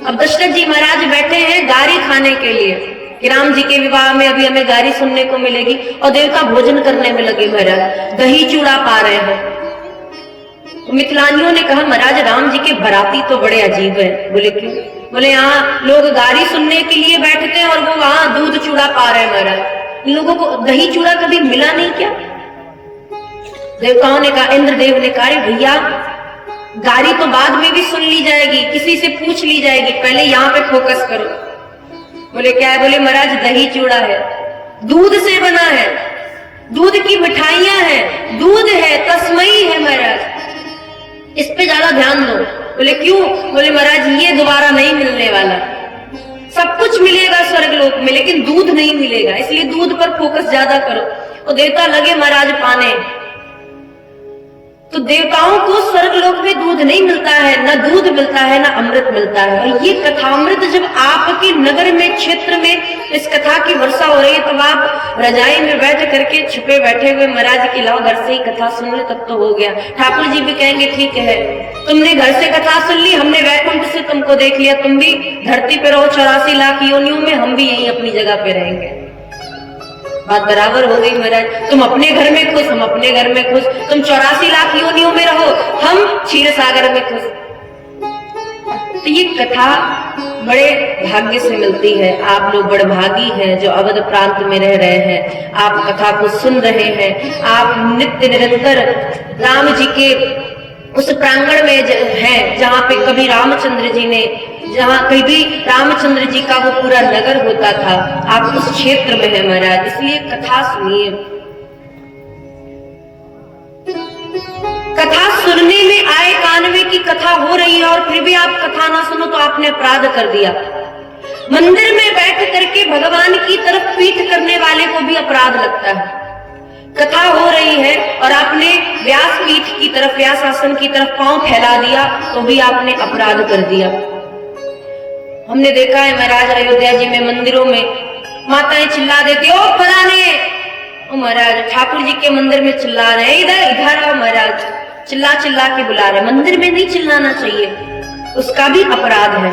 अब दशरथ जी महाराज बैठे हैं गारी खाने के लिए कि राम जी के विवाह में अभी हमें गारी सुनने को मिलेगी, और देवता भोजन करने में लगे महाराज, दही चूड़ा पा रहे हैं। तो मिथिलानियों ने कहा, महाराज राम जी के बराती तो बड़े अजीब है। बोले क्यों? बोले यहाँ लोग गारी सुनने के लिए बैठते हैं और वो वहां दूध चूड़ा पा रहे हैं महाराज। इन लोगों को दही चूड़ा कभी मिला नहीं क्या? देवताओं ने कहा, इंद्रदेव ने कहा, भैया गारी तो बाद में भी सुन ली जाएगी, किसी से पूछ ली जाएगी, पहले यहाँ पे फोकस करो। बोले क्या है? बोले महाराज दही चूड़ा है, दूध से बना है, दूध की मिठाइयां हैं, दूध है, तस्मई है महाराज, इस पे ज्यादा ध्यान दो। बोले क्यों? बोले महाराज ये दोबारा नहीं मिलने वाला, सब कुछ मिलेगा स्वर्गलोक में लेकिन दूध नहीं मिलेगा, इसलिए दूध पर फोकस ज्यादा करो। और देवता लगे महाराज पाने। तो देवताओं को स्वर्गलोक में दूध नहीं मिलता है, ना दूध मिलता है, ना अमृत मिलता है। और ये कथामृत जब आपके नगर में, क्षेत्र में इस कथा की वर्षा हो रही है, तब आप रजाई में बैठ करके छुपे बैठे हुए महाराज की लाओ घर से ही कथा सुन ले, तब तो हो गया। ठाकुर जी भी कहेंगे ठीक है, तुमने घर से कथा सुन ली, हमने वैकुंठ से तुमको देख लिया, तुम भी धरती पे रहो 84 लाख योनियों में, हम भी यहीं अपनी जगह पे रहेंगे। बात बराबर हो गई महाराज। तुम अपने घर में खुश, हम अपने घर में खुश, तुम 84 लाख योनियों में रहो, हम क्षीर सागर में खुश। तो ये कथा बड़े भाग्य से मिलती है। आप लोग बड़े भागी हैं जो अवध प्रांत में रह रहे हैं, आप कथा को सुन रहे हैं, आप नित्य निरंतर राम जी के उस प्रांगण में हैं जहां पे कभी रामचंद्र जी ने जहाँ कहीं भी रामचंद्र जी का वो पूरा नगर होता था, आप उस क्षेत्र में है महाराज, इसलिए कथा सुनिए। कथा सुनने में आए कान में की कथा हो रही है और फिर भी आप कथा ना सुनो तो आपने अपराध कर दिया। मंदिर में बैठ करके भगवान की तरफ पीठ करने वाले को भी अपराध लगता है। कथा हो रही है और आपने व्यास पीठ की तरफ, व्यास आसन की तरफ पांव फैला दिया तो भी आपने अपराध कर दिया। हमने देखा है महाराज अयोध्या जी में मंदिरों में माताएं चिल्ला देती, ओ फलाने, ओ महाराज ठाकुर जी के मंदिर में चिल्ला रहे, इधर इधर आओ महाराज, चिल्ला चिल्ला के बुला रहे। मंदिर में नहीं चिल्लाना चाहिए, उसका भी अपराध है।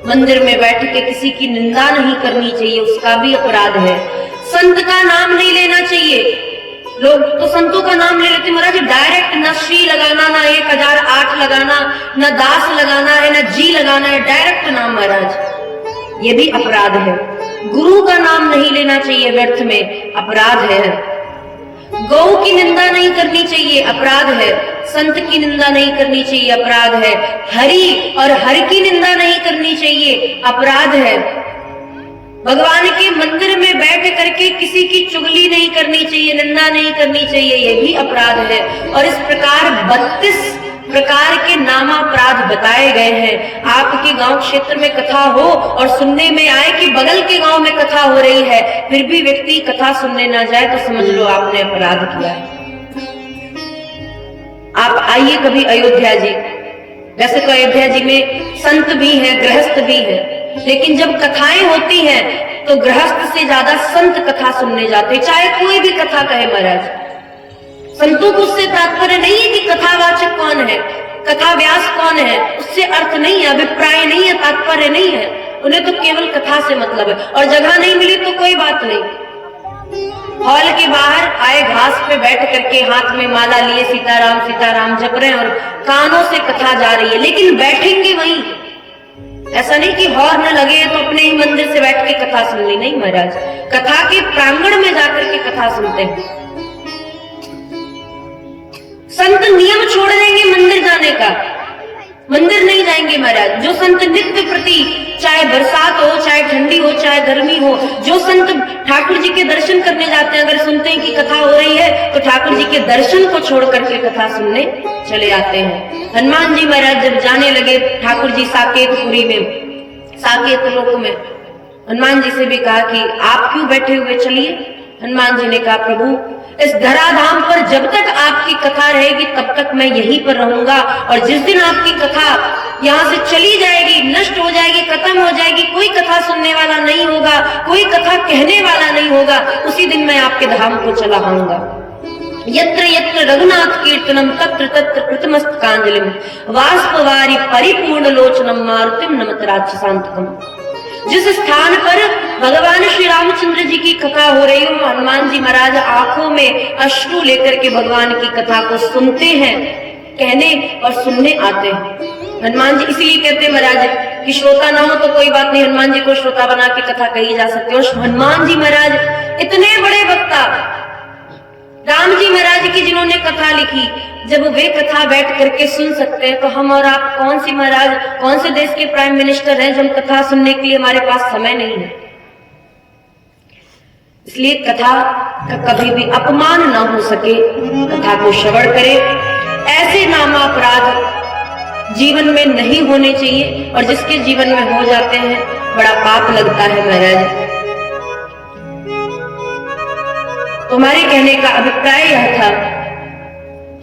मंदिर में बैठ के किसी की निंदा नहीं करनी चाहिए, उसका भी अपराध है। संत का नाम नहीं लेना चाहिए। लोग तो संतों का नाम ले लेते महाराज, डायरेक्ट न श्री लगाना, ना 1008 लगाना, न दास लगाना है, न जी लगाना है, डायरेक्ट नाम महाराज, ये भी अपराध है। गुरु का नाम नहीं लेना चाहिए व्यर्थ में, अपराध है। गौ की निंदा नहीं करनी चाहिए, अपराध है। संत की निंदा नहीं करनी चाहिए, अपराध है। हरि और हर की निंदा नहीं करनी चाहिए, अपराध है। भगवान के मंदिर में बैठ करके किसी की चुगली नहीं करनी चाहिए, निंदा नहीं करनी चाहिए, ये भी अपराध है। और इस प्रकार 32 प्रकार के नामापराध बताए गए हैं। आपके गांव क्षेत्र में कथा हो और सुनने में आए कि बगल के गांव में कथा हो रही है, फिर भी व्यक्ति कथा सुनने ना जाए तो समझ लो आपने अपराध किया है। आप आइए कभी अयोध्या जी, वैसे तो अयोध्या जी में संत भी हैं, गृहस्थ भी हैं, लेकिन जब कथाएं होती हैं तो गृहस्थ से ज्यादा संत कथा सुनने जाते हैं, चाहे कोई भी कथा कहे महाराज। संतों को उससे तात्पर्य नहीं है कि कथावाचक कौन है, कथा व्यास कौन है, उससे अर्थ नहीं है, अभिप्राय नहीं है, तात्पर्य नहीं है। उन्हें तो केवल कथा से मतलब है। और जगह नहीं मिली तो कोई बात नहीं, हॉल के बाहर आए घास पे बैठ करके हाथ में माला लिए सीताराम जप रहे हैं और कानों से कथा जा रही है, लेकिन बैठेंगे वहीं। ऐसा नहीं कि हॉर्न लगे तो अपने ही मंदिर से बैठ के कथा सुन ली, नहीं महाराज, कथा के प्रांगण में जाकर के कथा सुनते हैं। संत नियम छोड़ देंगे मंदिर जाने का, मंदिर नहीं जाएंगे महाराज। जो संत नित्य प्रति, चाहे बरसात हो, चाहे ठंडी हो, चाहे गर्मी हो, जो संत ठाकुर जी के दर्शन करने जाते हैं, अगर सुनते हैं कि कथा हो रही है तो ठाकुर जी के दर्शन को छोड़ करके कथा सुनने चले आते हैं। हनुमान जी महाराज जब जाने लगे ठाकुर जी साकेतपुरी में, साकेत लोक में, हनुमान जी से भी कहा कि आप क्यों बैठे हुए, चलिए। हनुमान जी ने कहा प्रभु इस धराधाम पर जब तक आपकी कथा रहेगी तब तक मैं यहीं पर रहूंगा, और जिस दिन आपकी कथा यहाँ से चली जाएगी, नष्ट हो जाएगी, खत्म हो जाएगी, कोई कथा सुनने वाला नहीं होगा, कोई कथा कहने वाला नहीं होगा, उसी दिन मैं आपके धाम को चला आऊंगा। यत्र यत्र रघुनाथ कीर्तनम तत्र तत्र कृतमस्तकांजलिम वाष्पवारी परिपूर्ण लोचनम मारुतिम नमत राक्षसांतकम। जिस स्थान पर भगवान श्री रामचंद्र जी की कथा हो रही हो, हनुमान जी महाराज आंखों में अश्रु लेकर के भगवान की कथा को सुनते हैं, कहने और सुनने आते हैं। हनुमान जी इसलिए कहते हैं महाराज कि श्रोता ना हो तो कोई बात नहीं, हनुमान जी को श्रोता बना के कथा कही जा सकती है। और हनुमान जी महाराज इतने बड़े वक्ता, राम जी महाराज की जिन्होंने कथा लिखी, जब वे कथा बैठ करके सुन सकते हैं तो हम और आप कौन सी महाराज, कौन से देश के प्राइम मिनिस्टर हैं जो हम कथा सुनने के लिए हमारे पास समय नहीं है। इसलिए कथा का कभी भी अपमान ना हो सके, कथा को श्रवण करें। ऐसे नामापराध जीवन में नहीं होने चाहिए, और जिसके जीवन में हो जाते हैं बड़ा पाप लगता है महाराज। तुम्हारे कहने का अभिप्राय यह था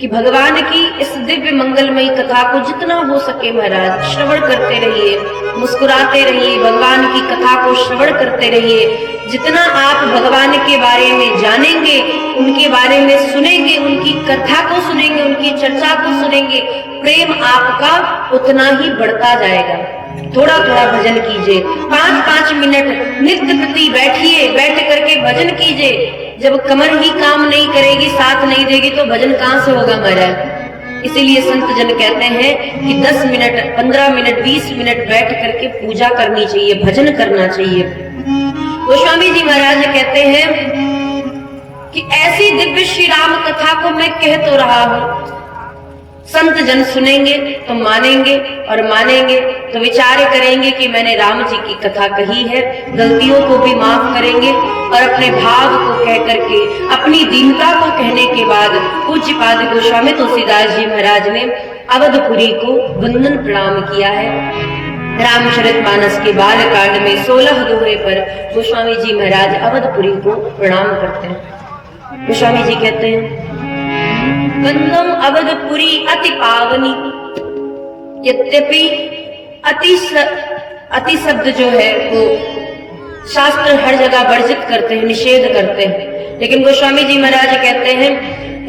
कि भगवान की इस दिव्य मंगलमयी कथा को जितना हो सके महाराज श्रवण करते रहिए, मुस्कुराते रहिए, भगवान की कथा को श्रवण करते रहिए। जितना आप भगवान के बारे में जानेंगे, उनके बारे में सुनेंगे, उनकी कथा को सुनेंगे, उनकी चर्चा को सुनेंगे, प्रेम आपका उतना ही बढ़ता जाएगा। थोड़ा थोड़ा भजन कीजिए, 5-5 मिनट नित्य प्रति बैठिए, बैठ करके भजन कीजिए। जब कमर ही काम नहीं करेगी, साथ नहीं देगी, तो भजन कहां से होगा महाराज। इसीलिए संत जन कहते हैं कि 10 मिनट, 15 मिनट, 20 मिनट बैठ करके पूजा करनी चाहिए, भजन करना चाहिए। गोस्वामी जी महाराज कहते हैं कि ऐसी दिव्य श्री राम कथा को मैं कह तो रहा हूं, संत जन सुनेंगे तो मानेंगे, और मानेंगे तो विचार करेंगे कि मैंने राम जी की कथा कही है, गलतियों को भी माफ करेंगे, और अपने भाव को कह करके, अपनी दीनता को कहने के बाद पूज्यपाद गोस्वामी तुलसीदास जी महाराज ने अवधपुरी को वंदन प्रणाम किया है। रामचरितमानस के बालकांड में 16 दोहे पर गोस्वामी जी महाराज अवधपुरी को प्रणाम करते हैं। गोस्वामी जी कहते हैं, वंदम अवधपुरी अति पावनी। यद्यपि अति शब्द जो है वो शास्त्र हर जगह वर्जित करते हैं, निषेध करते हैं, लेकिन गोस्वामी जी महाराज कहते हैं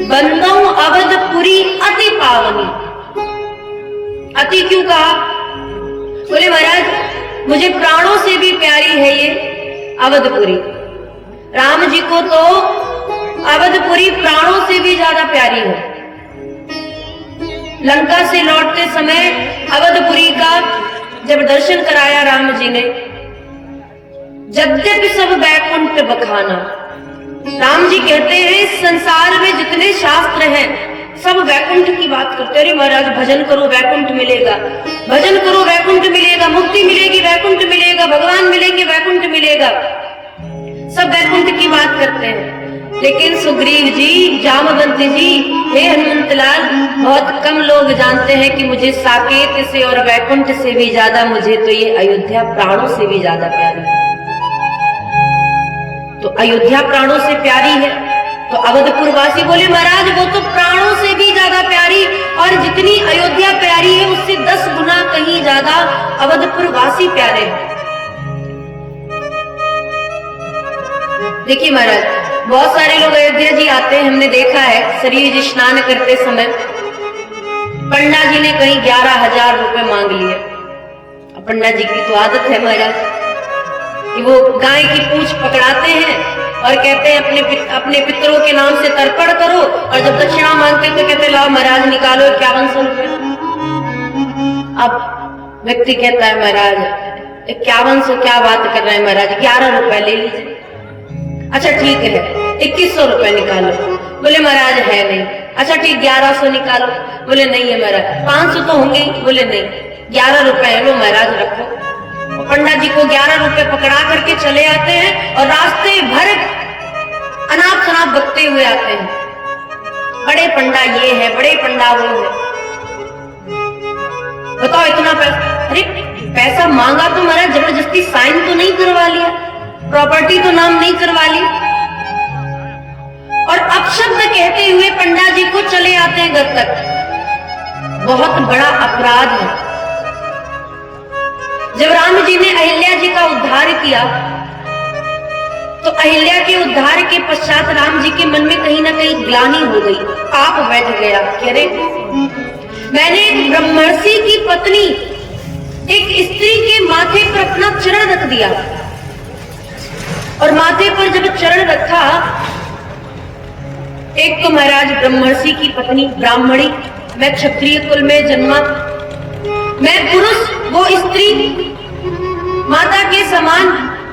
वंदम अवधपुरी अति पावनी। अति क्यों कहा? बोले महाराज मुझे प्राणों से भी प्यारी है ये अवधपुरी। राम जी को तो अवधपुरी प्राणों से भी ज्यादा प्यारी है। लंका से लौटते समय अवधपुरी का जब दर्शन कराया राम जी ने, यद्यपि सब वैकुंठ बखाना। राम जी कहते हैं संसार में जितने शास्त्र हैं सब वैकुंठ की बात करते। अरे महाराज भजन करो वैकुंठ मिलेगा, भजन करो वैकुंठ मिलेगा, मुक्ति मिलेगी वैकुंठ मिलेगा, भगवान मिलेंगे वैकुंठ मिलेगा, सब वैकुंठ की बात करते हैं। लेकिन सुग्रीव जी, जामवंत जी, हे हनुमंतलाल, बहुत कम लोग जानते हैं कि मुझे साकेत से और वैकुंठ से भी ज्यादा, मुझे तो ये अयोध्या प्राणों से भी ज्यादा प्यारी है। तो अयोध्या प्राणों से प्यारी है, तो अवधपुर वासी बोले महाराज वो तो प्राणों से भी ज्यादा प्यारी, और जितनी अयोध्या प्यारी है उससे 10 गुना कहीं ज्यादा अवधपुर वासी प्यारे हैं। देखिए महाराज बहुत सारे लोग अयोध्या जी आते हैं, हमने देखा है शरीर जी स्नान करते समय पंडा जी ने कहीं 11,000 रुपए मांग लिए। पंडा जी की तो आदत है महाराज कि वो गाय की पूंछ पकड़ाते हैं और कहते हैं अपने पितरों के नाम से तर्पण करो, और जब दक्षिणा मांगते तो कहते लाओ महाराज निकालो 5100 रुपए। अब व्यक्ति कहता है महाराज 5100 क्या बात कर रहे हैं महाराज, 11 रुपए ले लीजिए। अच्छा ठीक है 2100 रुपए निकालो। बोले महाराज है नहीं। अच्छा ठीक 1100 निकालो। बोले नहीं है महाराज। 500 तो होंगे। बोले नहीं 11 रुपए लो महाराज रखो। पंडा जी को 11 रुपए पकड़ा करके चले आते हैं और रास्ते भर अनाप शनाप बकते हुए आते हैं, बड़े पंडा ये है, बड़े पंडा वो है। बताओ इतना पैसा, अरे पैसा मांगा तो महाराज जबरदस्ती साइन तो नहीं करवा लिया, प्रॉपर्टी तो नाम नहीं करवा ली, और अपशब्द कहते हुए पंडा जी को चले आते हैं घर तक। बहुत बड़ा अपराध है। जब राम जी ने अहिल्या जी का उद्धार किया तो अहिल्या के उद्धार के पश्चात राम जी के मन में कहीं ना कहीं ग्लानि हो गई, पाप बैठ गया कि अरे मैंने एक ब्रह्मर्षि की पत्नी एक स्त्री के माथे पर अपना चरण रख दिया, और माथे पर जब चरण रखा, एक तो महाराज ब्रह्मर्षि की पत्नी ब्राह्मणी, मैं क्षत्रिय कुल में जन्मा, मैं पुरुष वो स्त्री माता के समान,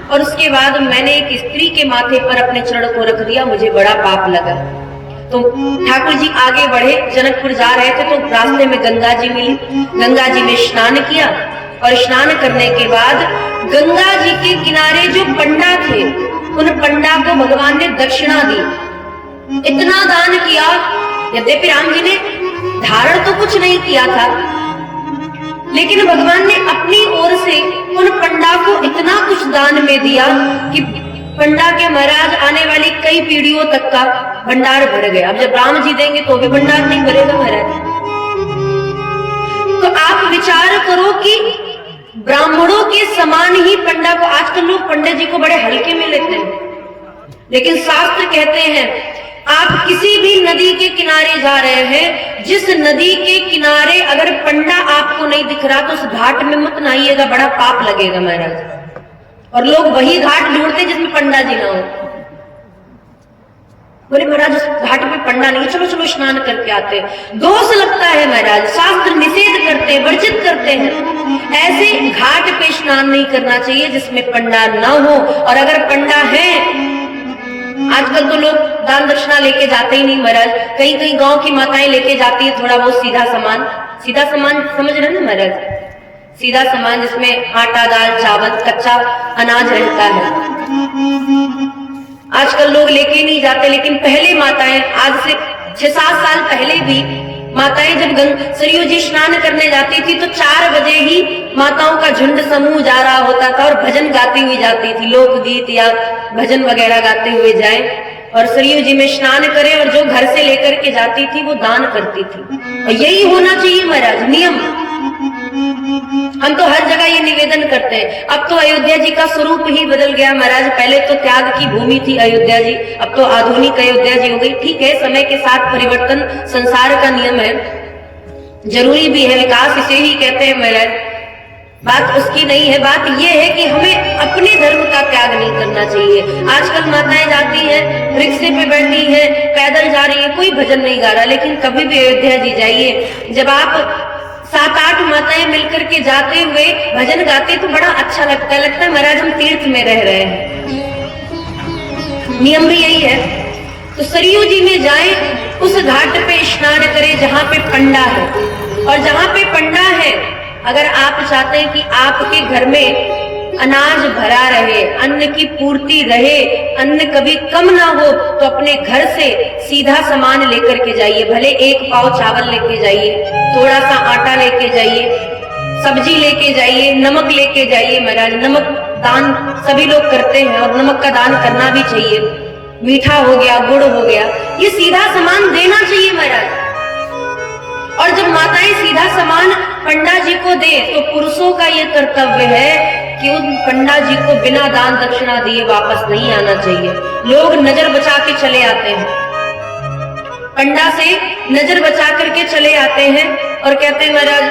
और उसके बाद मैंने एक स्त्री के माथे पर अपने चरण को रख दिया, मुझे बड़ा पाप लगा। तो ठाकुर जी आगे बढ़े, जनकपुर जा रहे थे तो रास्ते में गंगा जी मिली, गंगा जी में स्नान किया, और स्नान करने के बाद गंगा जी के किनारे जो पंडा थे उन पंडा को भगवान ने दक्षिणा दी। इतना दान किया, यद्यपि राम जी ने धारण तो कुछ नहीं किया था, लेकिन भगवान ने अपनी ओर से उन पंडा को इतना कुछ दान में दिया कि पंडा के महाराज आने वाली कई पीढ़ियों तक का भंडार भर गया। अब जब राम जी देंगे तो भी भंडार नहीं भरेगा महाराज। तो आप विचार करो कि ब्राह्मणों के समान ही पंडा को, आजकल लोग पंडित जी को बड़े हल्के में लेते हैं, लेकिन शास्त्र कहते हैं आप किसी भी नदी के किनारे जा रहे हैं, जिस नदी के किनारे अगर पंडा आपको नहीं दिख रहा तो उस घाट में मत नहाइएगा, बड़ा पाप लगेगा महाराज। और लोग वही घाट ढूंढते जिसमें पंडा जी ना हो। बोले महाराज उस घाट में पंडा नहीं, चलो चलो स्नान करके आते। दोष लगता है महाराज, शास्त्र निषेध करते हैं, वर्जित करते हैं। ऐसे घाट पे स्नान नहीं करना चाहिए जिसमें पंडा ना हो, और अगर पंडा है आजकल तो लोग दान दक्षिणा लेके जाते ही नहीं महाराज, कहीं कहीं गांव की माताएं लेके जाती है थोड़ा बहुत सीधा सामान समझ रहे ना महाराज, सीधा सामान जिसमें आटा दाल चावल कच्चा अनाज रहता है। आजकल लोग लेके नहीं जाते, लेकिन पहले माताएं, आज से 6-7 साल पहले भी माताएं जब सरयू जी स्नान करने जाती थी तो 4 बजे ही माताओं का झुंड समूह जा रहा होता था और भजन गाती हुई जाती थी, लोकगीत या भजन वगैरह गाते हुए जाए और सरयू जी में स्नान करे, और जो घर से लेकर के जाती थी वो दान करती थी। और यही होना चाहिए महाराज नियम। हम तो हर जगह ये निवेदन करते हैं। अब तो अयोध्या जी का स्वरूप ही बदल गया महाराज, पहले तो त्याग की भूमि थी अयोध्या जी, अब तो आधुनिक अयोध्या जी हो गई। ठीक है, समय के साथ परिवर्तन संसार का नियम है, जरूरी भी है, विकास इसे ही कहते हैं महाराज, बात उसकी नहीं है। बात ये है कि हमें अपने धर्म का त्याग नहीं करना चाहिए। आजकल माताएं जाती हैं, रिक्शे पे बैठी हैं, पैदल जा रही है, कोई भजन नहीं गा रहा, लेकिन कभी भी अयोध्या जी जाइए, जब आप 7-8 माताएं मिलकर के जाते हुए भजन गाते तो बड़ा अच्छा लगता है महाराज हम तीर्थ में रह रहे हैं। नियम भी यही है। तो सरयू जी में जाए, उस घाट पे स्नान करें जहां पे पंडा है, और जहां पे पंडा है, अगर आप चाहते हैं कि आपके घर में अनाज भरा रहे, अन्न की पूर्ति रहे, अन्न कभी कम ना हो, तो अपने घर से सीधा सामान लेकर के जाइए। भले 1 पाव चावल लेके जाइए, थोड़ा सा आटा लेके जाइए, सब्जी लेके जाइए, नमक लेके जाइए महाराज। नमक दान सभी लोग करते हैं और नमक का दान करना भी चाहिए। मीठा हो गया, गुड़ हो गया, ये सीधा सामान देना चाहिए महाराज। और जब माताएं सीधा सामान पंडा जी को दे तो पुरुषों का ये कर्तव्य है कि उन पंडा जी को बिना दान दक्षिणा दिए वापस नहीं आना चाहिए। लोग नजर बचा के चले आते हैं, पंडा से नजर बचा करके चले आते हैं और कहते हैं महाराज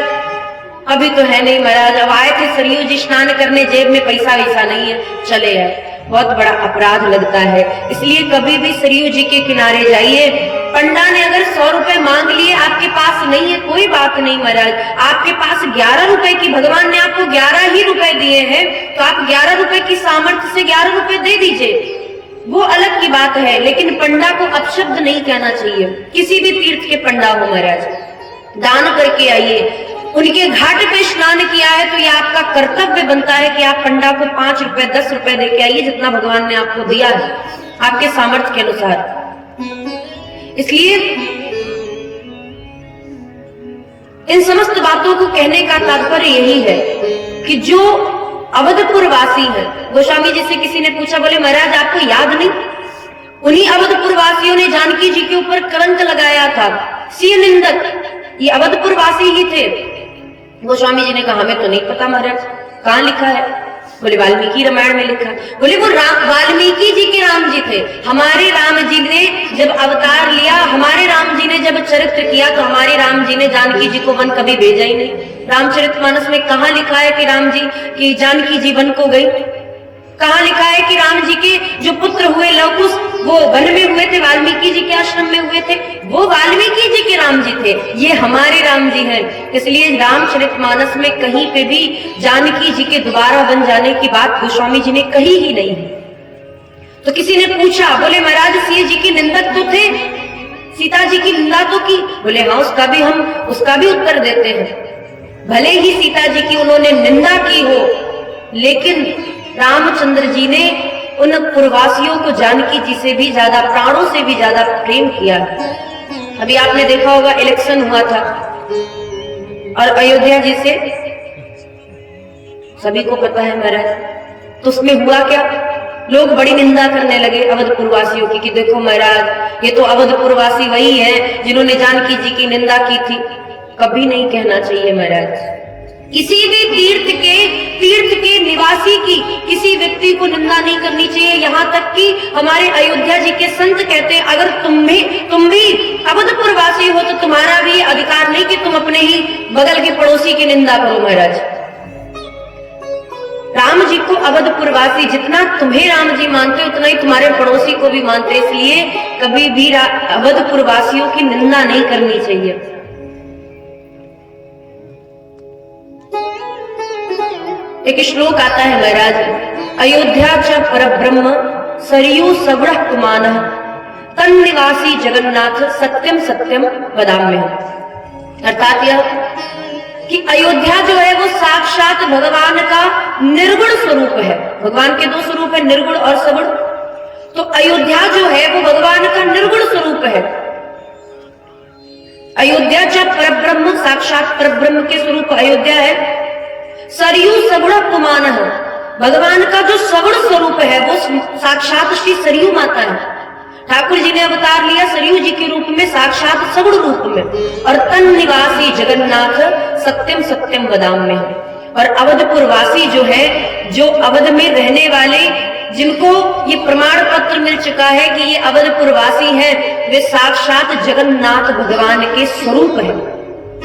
अभी तो है नहीं महाराज, अब आए थे सरयू जी स्नान करने, जेब में पैसा वैसा नहीं है, चले आए। बहुत बड़ा अपराध लगता है। इसलिए कभी भी सरयू जी के किनारे जाइए, पंडा ने अगर 100 रुपए मांग लिए, आपके पास नहीं है, कोई बात नहीं महाराज, आपके पास 11 रुपए की, भगवान ने आपको 11 ही रुपए दिए हैं, तो आप 11 रुपए की सामर्थ्य से 11 रुपए दे दीजिए, वो अलग की बात है। लेकिन पंडा को अपशब्द नहीं कहना चाहिए, किसी भी तीर्थ के पंडा हो महाराज, दान करके आइए। उनके घाट पे स्नान किया है तो ये आपका कर्तव्य बनता है कि आप पंडा को 5 रुपए 10 रुपए दे के आइए, जितना भगवान ने आपको दिया है आपके सामर्थ्य के अनुसार। इसलिए इन समस्त बातों को कहने का तात्पर्य यही है कि जो अवधपुर वासी है, गोस्वामी जी से किसी ने पूछा, बोले महाराज आपको याद नहीं, उन्हीं अवधपुर वासियों ने जानकी जी के ऊपर कलंक लगाया था, सी निंदक, ये अवधपुर वासी ही थे। गोस्वामी जी ने कहा हमें तो नहीं पता महाराज, कहाँ लिखा है? बोले वाल्मीकि रामायण में लिखा है। बोले वो वाल्मीकि जी के राम जी थे, हमारे राम जी ने जब अवतार लिया, हमारे राम जी ने जब चरित्र किया, तो हमारे राम जी ने जानकी जी को वन कभी भेजा ही नहीं। रामचरितमानस में कहाँ लिखा है कि राम जी की जानकी जी वन को गई? कहाँ लिखा है कि राम जी के जो पुत्र हुए लवकुश वो वन में हुए थे, वाल्मीकि जी के आश्रम में हुए थे? वो वाल्मीकि जी के राम जी थे, ये हमारे राम जी हैं। इसलिए रामचरितमानस में कहीं पे भी जानकी जी के दोबारा बन जाने की बात गोस्वामी जी ने कही ही नहीं है। तो किसी ने पूछा, बोले महाराज सीता जी की निंदक तो थे, सीता जी की निंदा तो की? बोले हाँ, उसका भी उत्तर देते हैं। भले ही सीता जी की उन्होंने निंदा की हो, लेकिन रामचंद्र जी ने उन पुरवासियों को जानकी जी से भी ज्यादा, प्राणों से भी ज्यादा प्रेम किया। अभी आपने देखा होगा इलेक्शन हुआ था और अयोध्या जी से सभी को पता है महाराज, तो उसमें हुआ क्या? लोग बड़ी निंदा करने लगे अवधपुर वासियों की कि देखो महाराज ये तो अवधपुर वासी वही है जिन्होंने जानकी जी की निंदा की थी। कभी नहीं कहना चाहिए महाराज, किसी भी तीर्थ के निवासी की किसी व्यक्ति को निंदा नहीं करनी चाहिए। यहाँ तक कि हमारे अयोध्या जी के संत कहते हैं अगर तुम भी अवधपुर वासी हो तो तुम्हारा भी अधिकार नहीं कि तुम अपने ही बगल के पड़ोसी की निंदा करो महाराज। राम जी को अवधपुर वासी, जितना तुम्हें राम जी मानते उतना ही तुम्हारे पड़ोसी को भी मानते, इसलिए कभी भी अवधपुर वासियों की निंदा नहीं करनी चाहिए। एक श्लोक आता है महाराज, अयोध्या च परब्रह्म सरयू सगुण कुमानः तन निवासी जगन्नाथ सत्यम सत्यम वदाम्यहम्। अर्थात यह कि अयोध्या जो है वो साक्षात भगवान का निर्गुण स्वरूप है। भगवान के दो स्वरूप है, निर्गुण और सगुण। तो अयोध्या जो है वो भगवान का निर्गुण स्वरूप है। अयोध्या जब परब्रह्म, साक्षात परब्रह्म के स्वरूप अयोध्या है। सरयू सगुण पुमानः, भगवान का जो सगुण स्वरूप है वो साक्षात श्री सरयू माता है। ठाकुर जी ने अवतार लिया सरयू जी के रूप में, साक्षात सगुण रूप में। और तन निवासी जगन्नाथ सत्यम सत्यम वदाम्यहम्। और अवधपुर वासी जो है, जो अवध में रहने वाले, जिनको ये प्रमाण पत्र मिल चुका है कि ये अवधपुर वासी हैं, वे साक्षात जगन्नाथ भगवान के स्वरूप हैं।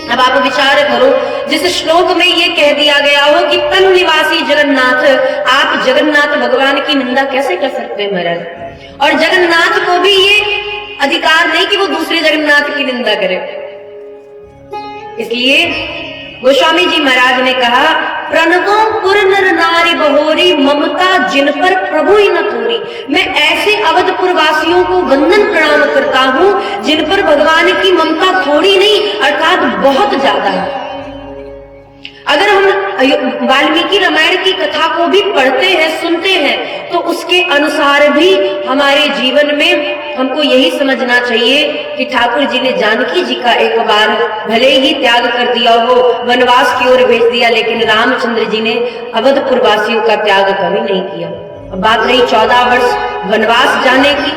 अब आप विचार करो, जिस श्लोक में ये कह दिया गया हो कि तन निवासी जगन्नाथ, आप जगन्नाथ भगवान की निंदा कैसे कर सकते हैं महाराज? और जगन्नाथ को भी ये अधिकार नहीं कि वो दूसरे जगन्नाथ की निंदा करे। इसलिए गोस्वामी जी महाराज ने कहा, प्रणवो पुर नर नारी बहोरी ममता जिन पर प्रभु ही न थोरी। मैं ऐसे अवधपुर वासियों को वंदन प्रणाम करता हूं जिन पर भगवान की ममता थोड़ी नहीं अर्थात बहुत ज्यादा है। अगर हम वाल्मीकि रामायण की कथा को भी पढ़ते हैं, सुनते हैं, तो उसके अनुसार भी हमारे जीवन में हमको यही समझना चाहिए कि ठाकुर जी ने जानकी जी का एक बार भले ही त्याग कर दिया हो, वनवास की ओर भेज दिया, लेकिन रामचंद्र जी ने अवधपुर वासियों का त्याग कभी नहीं किया। अब बात रही 14 वर्ष वनवास जाने की,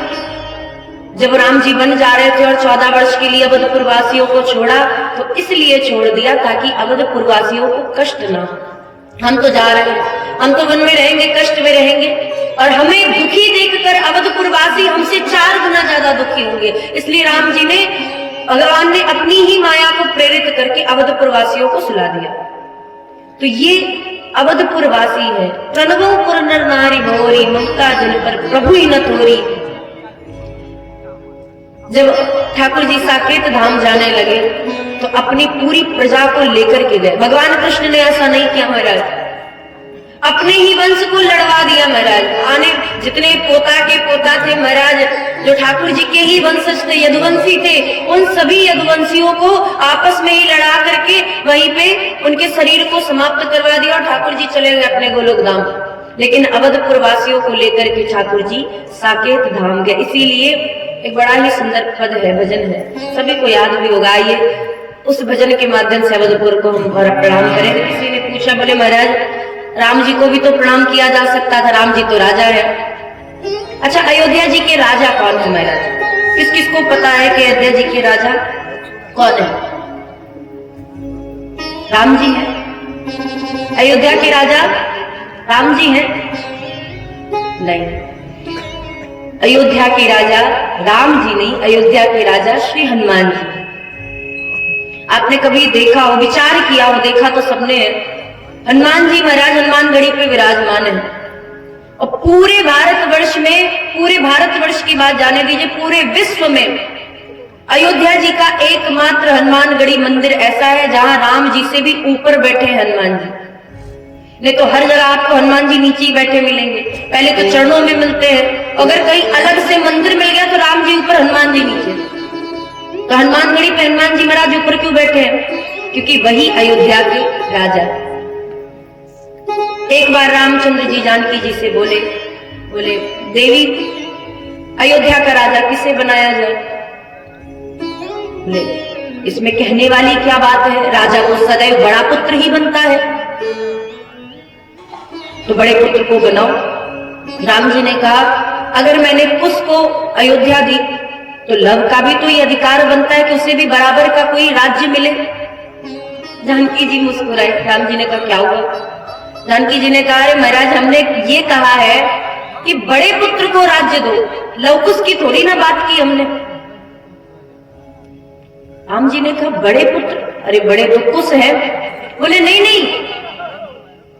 जब राम जी वन जा रहे थे और 14 वर्ष के लिए अवधपुर वासियों को छोड़ा, तो इसलिए छोड़ दिया ताकि अवधपुर वासियों को कष्ट ना हो। हम तो जा रहे हैं, हम तो वन में रहेंगे, कष्ट में रहेंगे, और हमें दुखी देखकर अवधपुर वासी हमसे 4 गुना ज्यादा दुखी होंगे। इसलिए राम जी ने, भगवान ने अपनी ही माया को प्रेरित करके अवधपुर वासियों को सुला दिया। तो ये अवधपुर वासी है। प्रणवो पुर नर नारी भोरी ममता जिन पर प्रभु ही न थोरी। जब ठाकुर जी साकेत धाम जाने लगे तो अपनी पूरी प्रजा को लेकर के गए। भगवान कृष्ण ने ऐसा नहीं किया महाराज, अपने ही वंश को लड़वा दिया महाराज। आने जितने पोता के पोता थे महाराज, जो ठाकुर जी के ही वंशज थे, यदुवंशी थे, उन सभी यदुवंशियों को आपस में ही लड़ा करके वहीं पे उनके शरीर को समाप्त करवा दिया और ठाकुर जी चले गए अपने गोलोक धाम। लेकिन अवधपुर वासियों को लेकर के ठाकुर जी साकेत धाम गए। इसीलिए एक बड़ा ही सुंदर पद है, भजन है, सभी को याद भी होगा। ये उस भजन के माध्यम से अवधपुर को हम प्रणाम करें। किसी ने पूछा, बोले महाराज राम जी को भी तो प्रणाम किया जा सकता था, राम जी तो राजा है। अच्छा, अयोध्या जी के राजा कौन है महाराज? किस किस को पता है कि अयोध्या जी के राजा कौन है? राम जी है। अयोध्या के राजा राम जी हैं? नहीं, अयोध्या के राजा राम जी नहीं, अयोध्या के राजा श्री हनुमान जी। आपने कभी देखा हो, विचार किया हो, देखा तो सबने है, हनुमान जी महाराज हनुमानगढ़ी पे विराजमान है। और पूरे भारतवर्ष में, पूरे भारतवर्ष की बात जाने दीजिए, पूरे विश्व में अयोध्या जी का एकमात्र हनुमानगढ़ी मंदिर ऐसा है जहां राम जी से भी ऊपर बैठे हैं हनुमान जी। नहीं तो हर जगह आपको हनुमान जी नीचे ही बैठे मिलेंगे, पहले तो चरणों में मिलते हैं। अगर कहीं अलग से मंदिर मिल गया तो राम जी ऊपर हनुमान जी नीचे। तो हनुमानगढ़ी पे हनुमान जी महाराज ऊपर क्यों बैठे हैं? क्योंकि वही अयोध्या के राजा। एक बार रामचंद्र जी जानकी जी से बोले देवी अयोध्या का राजा किसे बनाया जाए? बोले इसमें कहने वाली क्या बात है, राजा को सदैव बड़ा पुत्र ही बनता है, तो बड़े पुत्र को बनाओ। राम जी ने कहा अगर मैंने कुश को अयोध्या दी तो लव का भी तो ये अधिकार बनता है कि उसे भी बराबर का कोई राज्य मिले। जानकी जी मुस्कुराई। राम जी ने कहा क्या हुआ? जानकी जी ने कहा अरे महाराज हमने ये कहा है कि बड़े पुत्र को राज्य दो, लवकुश की थोड़ी ना बात की हमने। राम जी ने कहा बड़े पुत्र? अरे बड़े तो कुश है। बोले नहीं,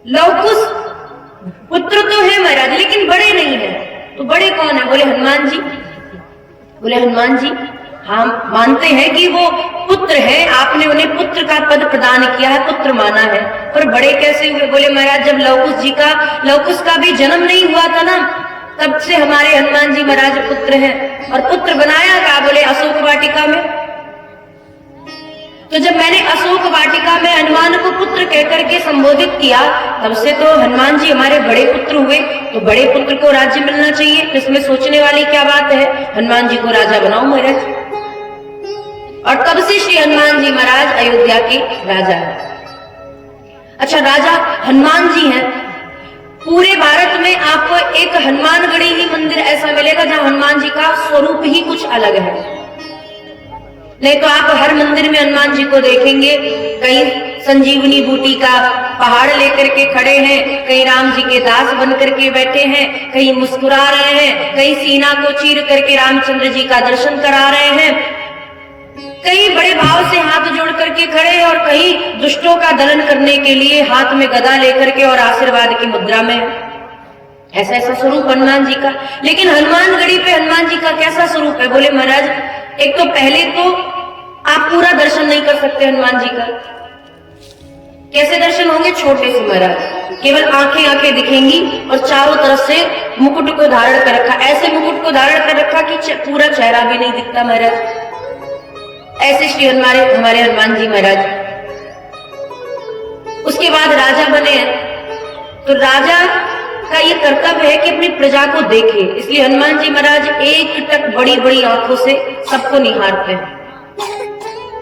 लवकुश पुत्र तो है महाराज लेकिन बड़े नहीं है। तो बड़े कौन है? बोले हनुमान जी। बोले हनुमान जी हाँ मानते हैं कि वो पुत्र है, आपने उन्हें पुत्र का पद प्रदान किया है, पुत्र माना है, पर बड़े कैसे हुए? बोले महाराज जब लवकुश का भी जन्म नहीं हुआ था ना, तब से हमारे हनुमान जी महाराज पुत्र हैं। और पुत्र बनाया कहा, बोले अशोक वाटिका में। तो जब मैंने अशोक वाटिका में हनुमान को पुत्र कहकर के संबोधित किया, तब से तो हनुमान जी हमारे बड़े पुत्र हुए, तो बड़े पुत्र को राज्य मिलना चाहिए। तो इसमें सोचने वाली क्या बात है, हनुमान जी को राजा बनाओ महाराज। और तब से श्री हनुमान जी महाराज अयोध्या के राजा हैं। अच्छा, राजा हनुमान जी हैं। पूरे भारत में आपको एक हनुमानगढ़ी ही मंदिर ऐसा मिलेगा जहां हनुमान जी का स्वरूप ही कुछ अलग है। नहीं तो आप हर मंदिर में हनुमान जी को देखेंगे, कहीं संजीवनी बूटी का पहाड़ लेकर के खड़े हैं, कहीं राम जी के दास बन करके बैठे हैं, कहीं मुस्कुरा रहे हैं, कहीं सीना को चीर करके रामचंद्र जी का दर्शन करा रहे हैं, कहीं बड़े भाव से हाथ जोड़ करके खड़े हैं, और कहीं दुष्टों का दलन करने के लिए हाथ में गदा लेकर के और आशीर्वाद की मुद्रा में। ऐसा ऐसा स्वरूप हनुमान जी का। लेकिन हनुमानगढ़ी पे हनुमान जी का कैसा स्वरूप है, बोले महाराज एक तो पहले तो आप पूरा दर्शन नहीं कर सकते हनुमान जी का। कैसे दर्शन होंगे, छोटे से महाराज, केवल आंखें आंखें दिखेंगी और चारों तरफ से मुकुट को धारण कर रखा, ऐसे मुकुट को धारण कर रखा कि पूरा चेहरा भी नहीं दिखता महाराज। ऐसे श्री हमारे हनुमान जी महाराज। उसके बाद राजा बने, तो राजा का ये कर्तव्य है कि अपनी प्रजा को देखे, इसलिए हनुमान जी महाराज एक टक बड़ी बड़ी आंखों से सबको निहारते हैं।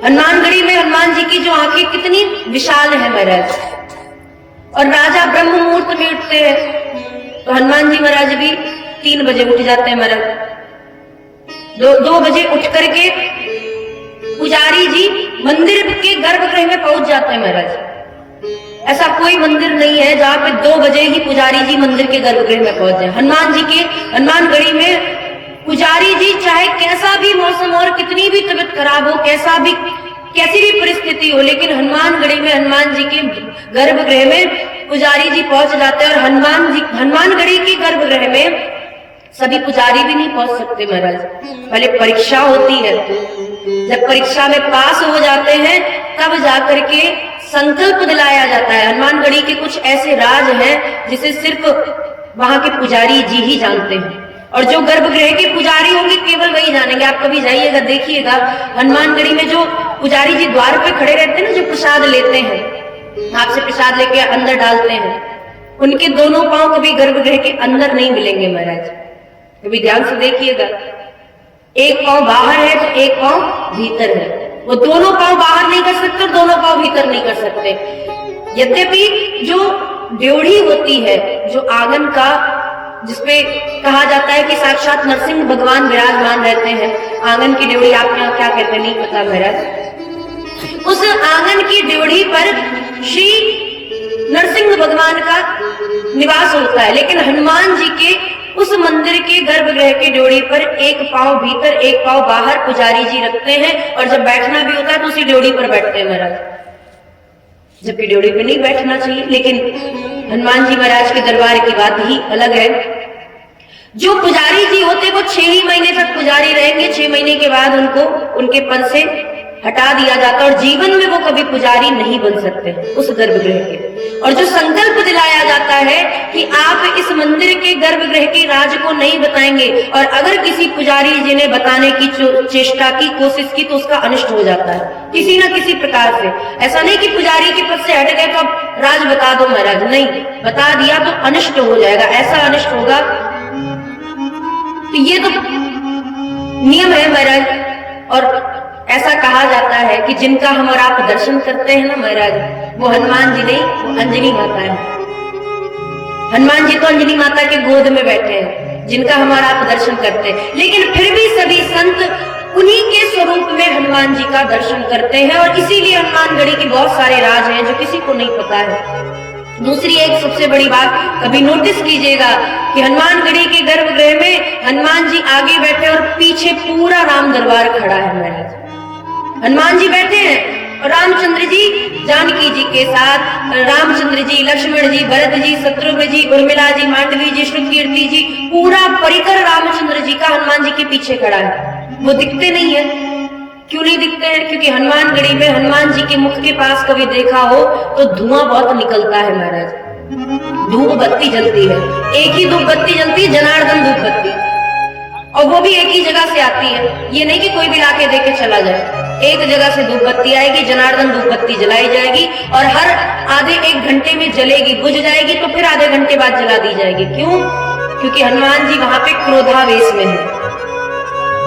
हनुमानगढ़ी में हनुमान जी की जो आंखें कितनी विशाल है महाराज। और राजा ब्रह्म मुहूर्त में उठते हैं, तो हनुमान जी महाराज भी 3 बजे उठ जाते हैं महाराज। 2 बजे उठ करके पुजारी जी मंदिर के गर्भगृह में पहुंच जाते हैं महाराज। ऐसा कोई मंदिर नहीं है जहां पे 2 बजे ही पुजारी जी मंदिर के गर्भगृह में पहुंच जाए। हनुमान जी के हनुमानगढ़ी में पुजारी जी चाहे कैसा भी मौसम और कितनी भी तबीयत खराब हो, कैसी भी परिस्थिति हो, लेकिन हनुमानगढ़ी में हनुमान जी के गर्भगृह में पुजारी जी पहुंच जाते हैं। और हनुमानगढ़ी के गर्भगृह में सभी पुजारी भी नहीं पहुंच सकते महाराज। पहले परीक्षा होती है, जब परीक्षा में पास हो जाते हैं तब जाकर के संकल्प दिलाया जाता है। हनुमानगढ़ी के कुछ ऐसे राज हैं जिसे सिर्फ वहां के पुजारी जी ही जानते हैं, और जो गर्भगृह के पुजारी होंगे केवल वही जानेंगे। आप कभी जाइएगा देखिएगा, हनुमानगढ़ी में जो पुजारी जी द्वार पे खड़े रहते हैं ना, जो प्रसाद लेते हैं, आपसे प्रसाद लेके अंदर डालते हैं, उनके दोनों पांव कभी गर्भगृह के अंदर नहीं मिलेंगे महाराज। कभी ध्यान से देखिएगा, एक पांव बाहर है तो एक पांव भीतर है। वो दोनों पांव बाहर नहीं कर सकते और दोनों पांव भीतर नहीं कर सकते। यद्यपि जो ड्योढ़ी होती है, जो आंगन का, जिसपे कहा जाता है कि साक्षात नरसिंह भगवान विराजमान रहते हैं, आंगन की ड्योढ़ी आपके यहाँ क्या कहते हैं नहीं पता महाराज। उस आंगन की ड्योढ़ी पर श्री नरसिंह भगवान का निवास होता है, लेकिन हनुमान जी के उस मंदिर के गर्भगृह की ड्योढ़ी पर एक पांव भीतर एक पांव बाहर पुजारी जी रखते हैं, और जब बैठना भी होता है तो उसी ड्योढ़ी पर बैठते हैं महाराज, जबकि ड्योढ़ी पे नहीं बैठना चाहिए। लेकिन हनुमान जी महाराज के दरबार की बात ही अलग है। जो पुजारी जी होते वो 6 ही महीने तक पुजारी रहेंगे, 6 महीने के बाद उनको उनके पद से हटा दिया जाता, और जीवन में वो कभी पुजारी नहीं बन सकते उस गर्भगृह के। और जो संकल्प दिलाया जाता है कि आप इस मंदिर के गर्भगृह के राज को नहीं बताएंगे, और अगर किसी पुजारी जी ने बताने की चेष्टा की, कोशिश की, तो उसका अनिष्ट हो जाता है किसी ना किसी प्रकार से। ऐसा नहीं कि पुजारी के पद से हट गए तो अब राज बता दो महाराज, नहीं, बता दिया तो अनिष्ट हो जाएगा, ऐसा अनिष्ट होगा। तो ये तो नियम है महाराज। और ऐसा कहा जाता है कि जिनका हम और आप दर्शन करते हैं ना महाराज, वो हनुमान जी नहीं, वो अंजनी माता है। हनुमान जी तो अंजनी माता के गोद में बैठे हैं, जिनका हम और आप दर्शन करते हैं, लेकिन फिर भी सभी संत उन्हीं के स्वरूप में हनुमान जी का दर्शन करते हैं। और इसीलिए हनुमानगढ़ी के बहुत सारे राज हैं जो किसी को नहीं पता है। दूसरी एक सबसे बड़ी बात कभी नोटिस कीजिएगा कि हनुमानगढ़ी के गर्भगृह में हनुमान जी आगे बैठे और पीछे पूरा राम दरबार खड़ा है महाराज। हनुमान जी बैठे हैं और रामचंद्र जी जानकी जी के साथ, रामचंद्र जी, लक्ष्मण जी, भरत जी, शत्रुघ्न जी, उर्मिला जी, मांडवी जी, श्रुतकीर्ति जी, पूरा परिकर रामचंद्र जी का हनुमान जी के पीछे खड़ा है। वो दिखते नहीं है। क्यों नहीं दिखते हैं? क्योंकि हनुमानगढ़ी में हनुमान जी के मुख के पास कभी देखा हो तो धुआं बहुत निकलता है महाराज। धूप बत्ती जलती है, एक ही धूप बत्ती जलती है, जनार्दन धूप बत्ती, और वो भी एक ही जगह से आती है। ये नहीं कि कोई भी लाके देके चला जाए, एक जगह से धूप बत्ती आएगी, जनार्दन धूप बत्ती जलाई जाएगी और हर आधे एक घंटे में जलेगी, बुझ जाएगी तो फिर आधे घंटे बाद जला दी जाएगी। क्यों? क्योंकि हनुमान जी वहां पे क्रोधावेश में है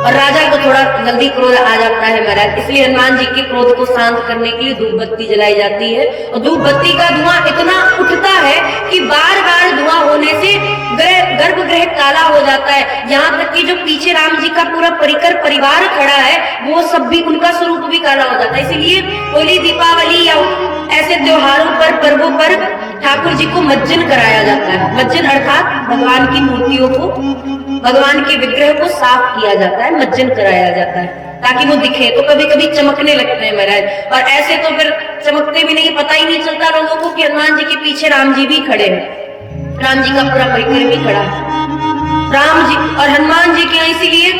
और राजा को थोड़ा जल्दी क्रोध आ जाता है महाराज, इसलिए हनुमान जी के क्रोध को शांत करने के लिए धूप बत्ती जलाई जाती है। और धूप बत्ती का धुआं इतना उठता है कि बार बार धुआं होने से गर्भगृह काला हो जाता है, यहाँ तक कि जो पीछे राम जी का पूरा परिवार खड़ा है वो सब भी, उनका स्वरूप भी काला हो जाता है। इसीलिए होली, दीपावली या ऐसे त्योहारों पर, पर्वों पर ठाकुर जी को मज्जन कराया जाता है। मज्जन अर्थात भगवान की मूर्तियों को, भगवान के विग्रह को साफ किया जाता है, मज्जन कराया जाता है ताकि वो दिखे। तो कभी कभी चमकने लगते हैं महाराज, और ऐसे तो फिर चमकते भी नहीं, पता ही नहीं चलता लोगों को कि हनुमान जी के पीछे राम जी भी खड़े हैं, राम जी का पूरा परिकर भी खड़ा है। राम जी और हनुमान जी के, इसीलिए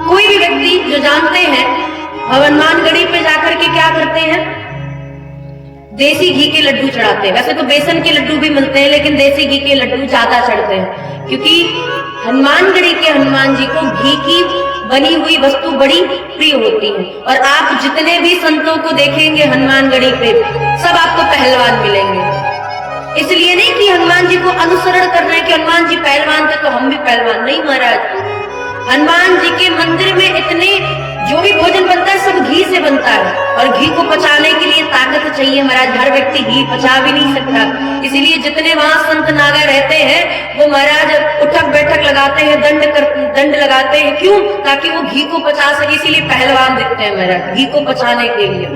कोई भी व्यक्ति जो जानते हैं हनुमानगढ़ी पे जाकर के क्या करते हैं, देसी घी के लड्डू चढ़ाते हैं। वैसे तो बेसन के लड्डू भी मिलते हैं, लेकिन देसी घी के लड्डू ज्यादा चढ़ते हैं, क्योंकि हनुमानगढ़ी के हनुमान जी को घी की बनी हुई वस्तु बड़ी प्रिय होती है। और आप जितने भी संतों को देखेंगे हनुमानगढ़ी पे, सब आपको पहलवान मिलेंगे। इसलिए नहीं कि हनुमान जी को अनुसरण कर रहे हैं कि हनुमान जी पहलवान थे तो हम भी पहलवान, नहीं महाराज। हनुमान जी के मंदिर में इतने जो भी भोजन बनता है सब घी से बनता है, और घी को पचाने के लिए ताकत चाहिए महाराज, हर व्यक्ति घी पचा भी नहीं सकता। इसीलिए जितने वहां संत नागा रहते हैं वो महाराज उठक बैठक लगाते हैं, दंड लगाते हैं। क्यों? ताकि वो घी को पचा सके, इसीलिए पहलवान दिखते हैं महाराज घी को पचाने के लिए।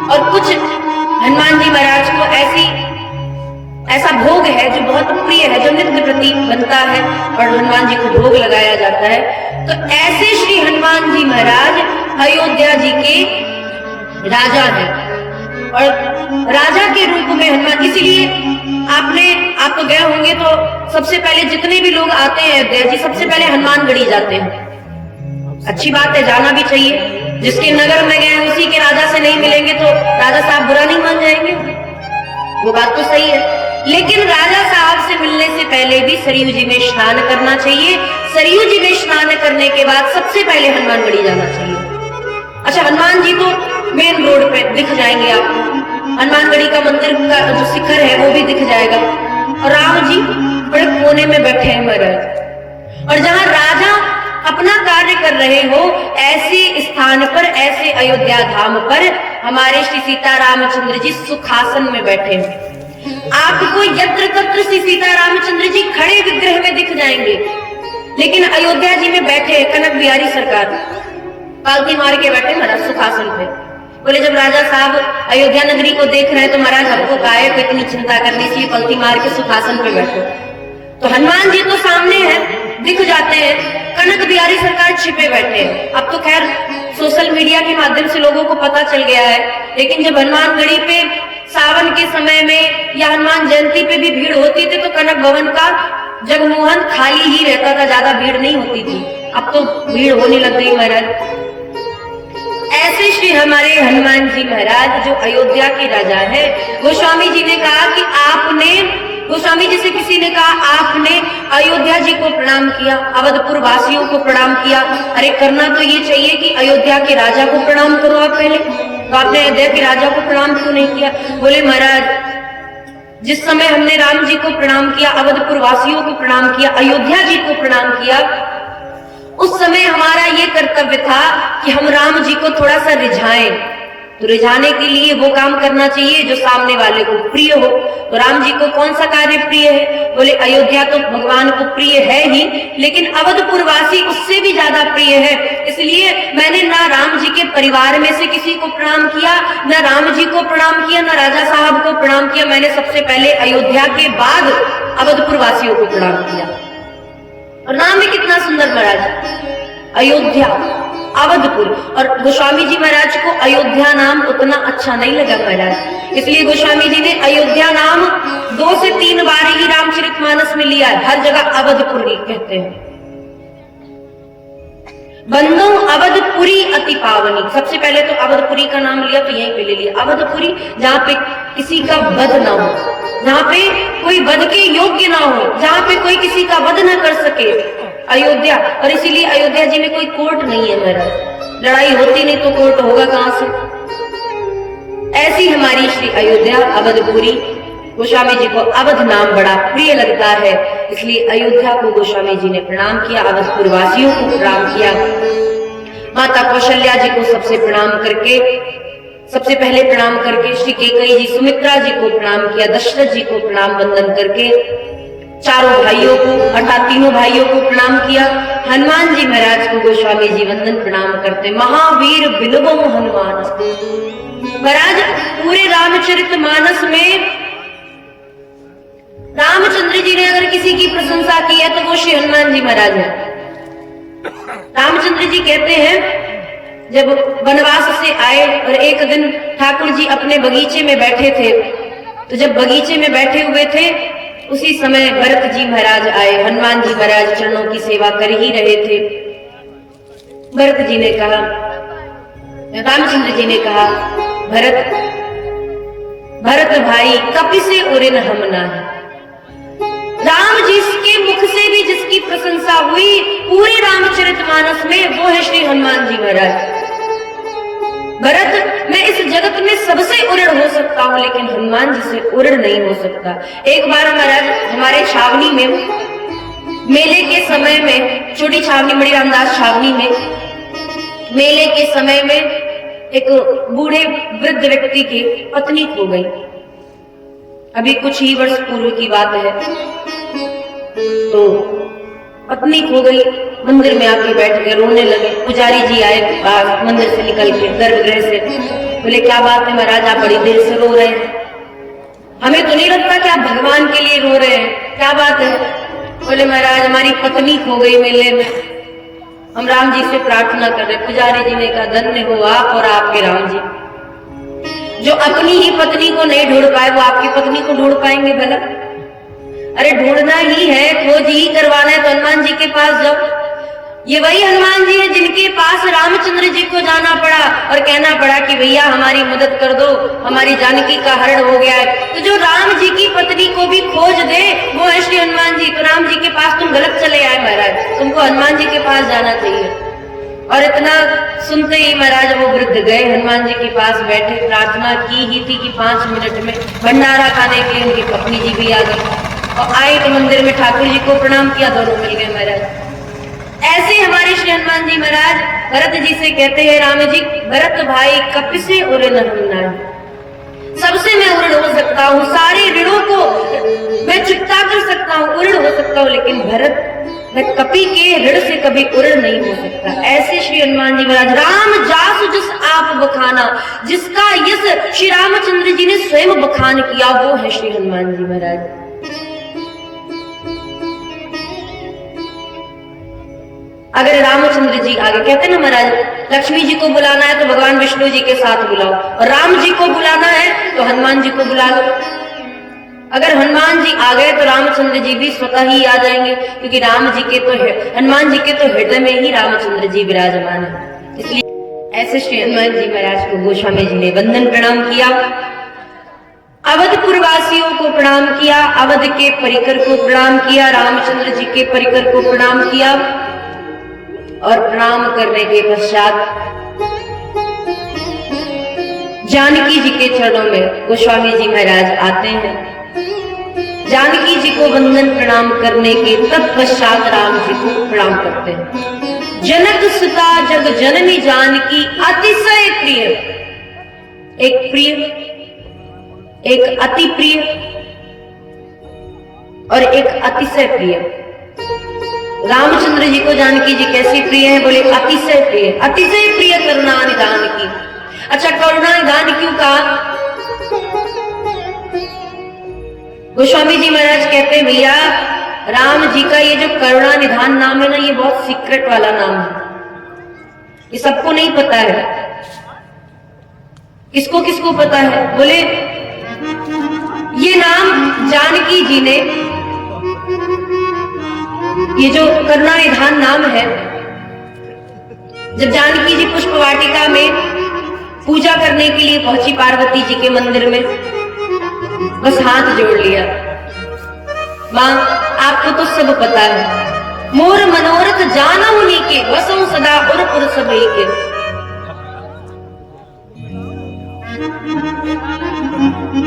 और कुछ हनुमान जी महाराज को ऐसा भोग है जो बहुत प्रिय है, जो नित्य प्रति बनता है और हनुमान जी को भोग लगाया जाता है। तो ऐसे श्री हनुमान जी महाराज अयोध्या जी के राजा हैं, और राजा के रूप में हनुमान, इसीलिए आप तो गए होंगे तो सबसे पहले जितने भी लोग आते हैं अयोध्या जी, सबसे पहले हनुमानगढ़ी जाते हैं। अच्छी बात है, जाना भी चाहिए। जिसके नगर में गए उसी के राजा से नहीं मिलेंगे तो राजा साहब बुरा नहीं मान जाएंगे, वो बात तो सही है। लेकिन राजा साहब से मिलने से पहले भी सरयू जी में स्नान करना चाहिए। सरयू जी में स्नान करने के बाद सबसे पहले हनुमानगढ़ी जाना चाहिए। अच्छा, हनुमान जी तो मेन रोड पे दिख जाएंगे आपको, हनुमानगढ़ी का मंदिर का जो शिखर है वो भी दिख जाएगा, और राम जी बड़े कोने में बैठे हैं महाराज। और जहां राजा अपना कार्य कर रहे हो, ऐसे स्थान पर, ऐसे अयोध्या धाम पर हमारे श्री सीता रामचंद्र जी सुखासन में बैठे हैं। आपको यत्र तत्र श्री सीता रामचंद्र जी खड़े विग्रह में दिख जाएंगे, लेकिन अयोध्या जी में बैठे कनक बिहारी सरकार पालकी मार के बैठे महाराज सुखासन पे। बोले जब राजा साहब अयोध्या नगरी को देख रहे हैं तो महाराज हमको काहे को इतनी चिंता करनी, इसलिए पलटी मार के सुखासन पे बैठो। तो हनुमान जी तो सामने है, दिख जाते हैं, कनक बिहारी सरकार छिपे बैठे हैं। अब तो खैर सोशल मीडिया के माध्यम से लोगों को पता चल गया है, लेकिन जब हनुमानगढ़ी पे सावन के समय में या हनुमान जयंती पे भी भीड़ होती थी तो कनक भवन का जगमोहन खाली ही रहता था, ज्यादा भीड़ नहीं होती थी। अब तो भीड़ होने लग गई महाराज। ऐसे श्री हमारे हनुमान जी महाराज जो अयोध्या के राजा है, गोस्वामी जी ने कहा कि गोस्वामी जी से किसी ने कहा आपने अयोध्या जी को प्रणाम किया, अवधपुर वासियों को प्रणाम किया। अरे करना तो ये चाहिए कि अयोध्या के राजा को प्रणाम करो आप पहले, तो आपने अयोध्या के राजा को प्रणाम क्यों नहीं किया? बोले महाराज जिस समय हमने राम जी को प्रणाम किया, अवधपुर वासियों को प्रणाम किया, अयोध्या जी को प्रणाम किया, उस समय हमारा ये कर्तव्य था कि हम राम जी को थोड़ा सा रिझाएं। तो रिझाने के लिए वो काम करना चाहिए जो सामने वाले को प्रिय हो। तो राम जी को कौन सा कार्य प्रिय है? बोले अयोध्या तो भगवान को प्रिय है ही, लेकिन अवधपुर वासी उससे भी ज्यादा प्रिय है। इसलिए मैंने ना राम जी के परिवार में से किसी को प्रणाम किया, ना राम जी को प्रणाम किया, ना राजा साहब को प्रणाम किया। मैंने सबसे पहले अयोध्या के बाद अवधपुर वासियों को प्रणाम किया। और नाम भी कितना सुंदर महाराज, अयोध्या, अवधपुर। और गोस्वामी जी महाराज को अयोध्या नाम उतना अच्छा नहीं लगा महाराज, इसलिए गोस्वामी जी ने अयोध्या नाम 2 से 3 बार ही रामचरितमानस में लिया है, हर जगह अवधपुर कहते हैं। बंदो अवधपुरी अति पावनी। सबसे पहले तो अवधपुरी का नाम लिया तो यहीं पे ले लिया, अवधपुरी जहां पे किसी का वध ना हो, जहां पे कोई वध के योग्य ना हो, जहां पे कोई किसी का वध ना कर सके, अयोध्या। और इसीलिए अयोध्या जी में कोई कोर्ट नहीं है महाराज, लड़ाई होती नहीं तो कोर्ट होगा कहां से। ऐसी हमारी श्री अयोध्या अवधपुरी। गोस्वामी जी को अवध नाम बड़ा प्रिय लगता है, इसलिए अयोध्या को गोस्वामी जी ने प्रणाम किया, अवधपुर वासियों को प्रणाम किया। माता कौशल्या जी को सबसे पहले प्रणाम करके श्री कैकेयी जी, सुमित्रा जी को प्रणाम किया, दशरथ जी को प्रणाम वंदन करके चारों भाइयों को अर्थात तीनों भाइयों को प्रणाम किया। हनुमान जी महाराज को गोस्वामी जी वंदन प्रणाम करते। महावीर बिलवो हनुमान महाराज। पूरे रामचरितमानस में रामचंद्र जी ने अगर किसी की प्रशंसा की है तो वो श्री हनुमान जी महाराज है। रामचंद्र जी कहते हैं जब वनवास से आए और एक दिन ठाकुर जी अपने बगीचे में बैठे थे, तो जब बगीचे में बैठे हुए थे उसी समय भरत जी महाराज आए। हनुमान जी महाराज चरणों की सेवा कर ही रहे थे। भरत जी ने कहा, रामचंद्र जी ने कहा, भरत भाई कपि से उरिन हम ना है। राम जी के मुख से भी जिसकी प्रशंसा हुई पूरे रामचरितमानस में वो है श्री हनुमान जी महाराज। भरत, मैं इस जगत में सबसे उऋण हो सकता हूं लेकिन हनुमान जी से उऋण नहीं हो सकता। एक बार महाराज हमारे छावनी में मेले के समय में, छोटी छावनी बड़ी रामदास छावनी में मेले के समय में एक बूढ़े वृद्ध व्यक्ति की पत्नी खो गई। अभी कुछ ही वर्ष पूर्व की बात है। तो पत्नी खो गई, मंदिर में आके बैठ गए, रोने लगे। पुजारी जी आए मंदिर से निकल के गर्भगृह से, बोले क्या बात है महाराज, आप बड़ी देर से रो रहे हैं, हमें तो नहीं लगता कि आप भगवान के लिए रो रहे हैं, क्या बात है। बोले महाराज हमारी पत्नी खो गई मेले में, हम राम जी से प्रार्थना कर रहे। पुजारी जी ने कहा धन्य हो आप और आपके राम जी, जो अपनी ही पत्नी को नहीं ढूंढ पाए वो आपकी पत्नी को ढूंढ पाएंगे भला। अरे ढूंढना ही है, खोज ही करवाना है तो हनुमान जी के पास जाओ। ये वही हनुमान जी है जिनके पास रामचंद्र जी को जाना पड़ा और कहना पड़ा कि भैया हमारी मदद कर दो, हमारी जानकी का हरण हो गया है। तो जो राम जी की पत्नी को भी खोज दे वो है श्री हनुमान जी। तो राम जी के पास तुम गलत चले आए महाराज, तुमको हनुमान जी के पास जाना चाहिए। और इतना सुनते ही महाराज वो वृद्ध गए, हनुमान जी के पास बैठे, प्रार्थना की ही थी कि 5 मिनट में भंडारा खाने के लिए उनकी पत्नी जी भी आ गई और आए तो मंदिर में ठाकुर जी को प्रणाम किया, दोनों मिल गए महाराज। ऐसे हमारे श्री हनुमान जी महाराज भरत जी से कहते हैं, राम जी भरत भाई कपि से उऋण हम नाहि। सबसे मैं उऋण हो सकता हूँ, सारे ऋणों को मैं चुकता कर सकता हूँ, उऋण हो सकता हूँ, लेकिन भरत मैं कपि के ऋण से कभी उऋण नहीं हो सकता। ऐसे श्री हनुमान जी महाराज। राम जासु जिस आप बखाना, जिसका यश श्री रामचंद्र जी ने स्वयं बखान किया वो है श्री हनुमान जी महाराज। अगर रामचंद्र जी आगे कहते ना महाराज लक्ष्मी जी को बुलाना है तो भगवान विष्णु जी के साथ बुलाओ, और राम जी को बुलाना है तो हनुमान जी को बुला लो। अगर हनुमान जी आ गए तो रामचंद्र जी भी स्वतः ही आ जाएंगे, क्योंकि राम जी के तो हनुमान जी के तो हृदय में ही रामचंद्र जी विराजमान है। इसलिए ऐसे श्री हनुमान जी महाराज को गोस्वामी जी ने वंदन प्रणाम किया, अवधपुर वासियों को प्रणाम किया, अवध के परिकर को प्रणाम किया, रामचंद्र जी के परिकर को प्रणाम किया। और प्रणाम करने के पश्चात जानकी जी के चरणों में गोस्वामी जी महाराज आते हैं। जानकी जी को वंदन प्रणाम करने के तत्पश्चात राम जी को प्रणाम करते हैं। जनक सुता जग जननी जानकी अतिशय प्रिय, एक प्रिय, एक अति प्रिय और एक अतिशय प्रिय। रामचंद्र जी को जानकी जी कैसी प्रिय है, बोले अतिशय प्रिय, अतिशय प्रिय करुणा निधान की। अच्छा करुणा निधान क्यों कहा? गोस्वामी जी महाराज कहते हैं भैया राम जी का ये जो करुणा निधान नाम है ना, ये बहुत सीक्रेट वाला नाम है, ये सबको नहीं पता है। किसको किसको पता है? बोले ये नाम जानकी जी ने, ये जो करुणा निधान नाम है जब जानकी जी पुष्प वाटिका में पूजा करने के लिए पहुंची पार्वती जी के मंदिर में, बस हाथ जोड़ लिया, मां आपको तो सब पता है, मोर मनोरथ जाना उन्हीं के, बसों सदा उरपुर सभी के।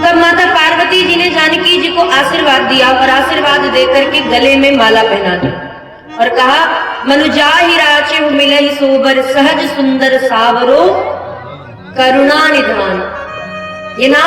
तब माता पार्वती जी ने जानकी जी को आशीर्वाद दिया और आशीर्वाद देकर के गले में माला पहना दी और कहा, मनुजा ही राचे मिले ही सोबर, सहज सुंदर सावरो करुणा निधान। ये नाम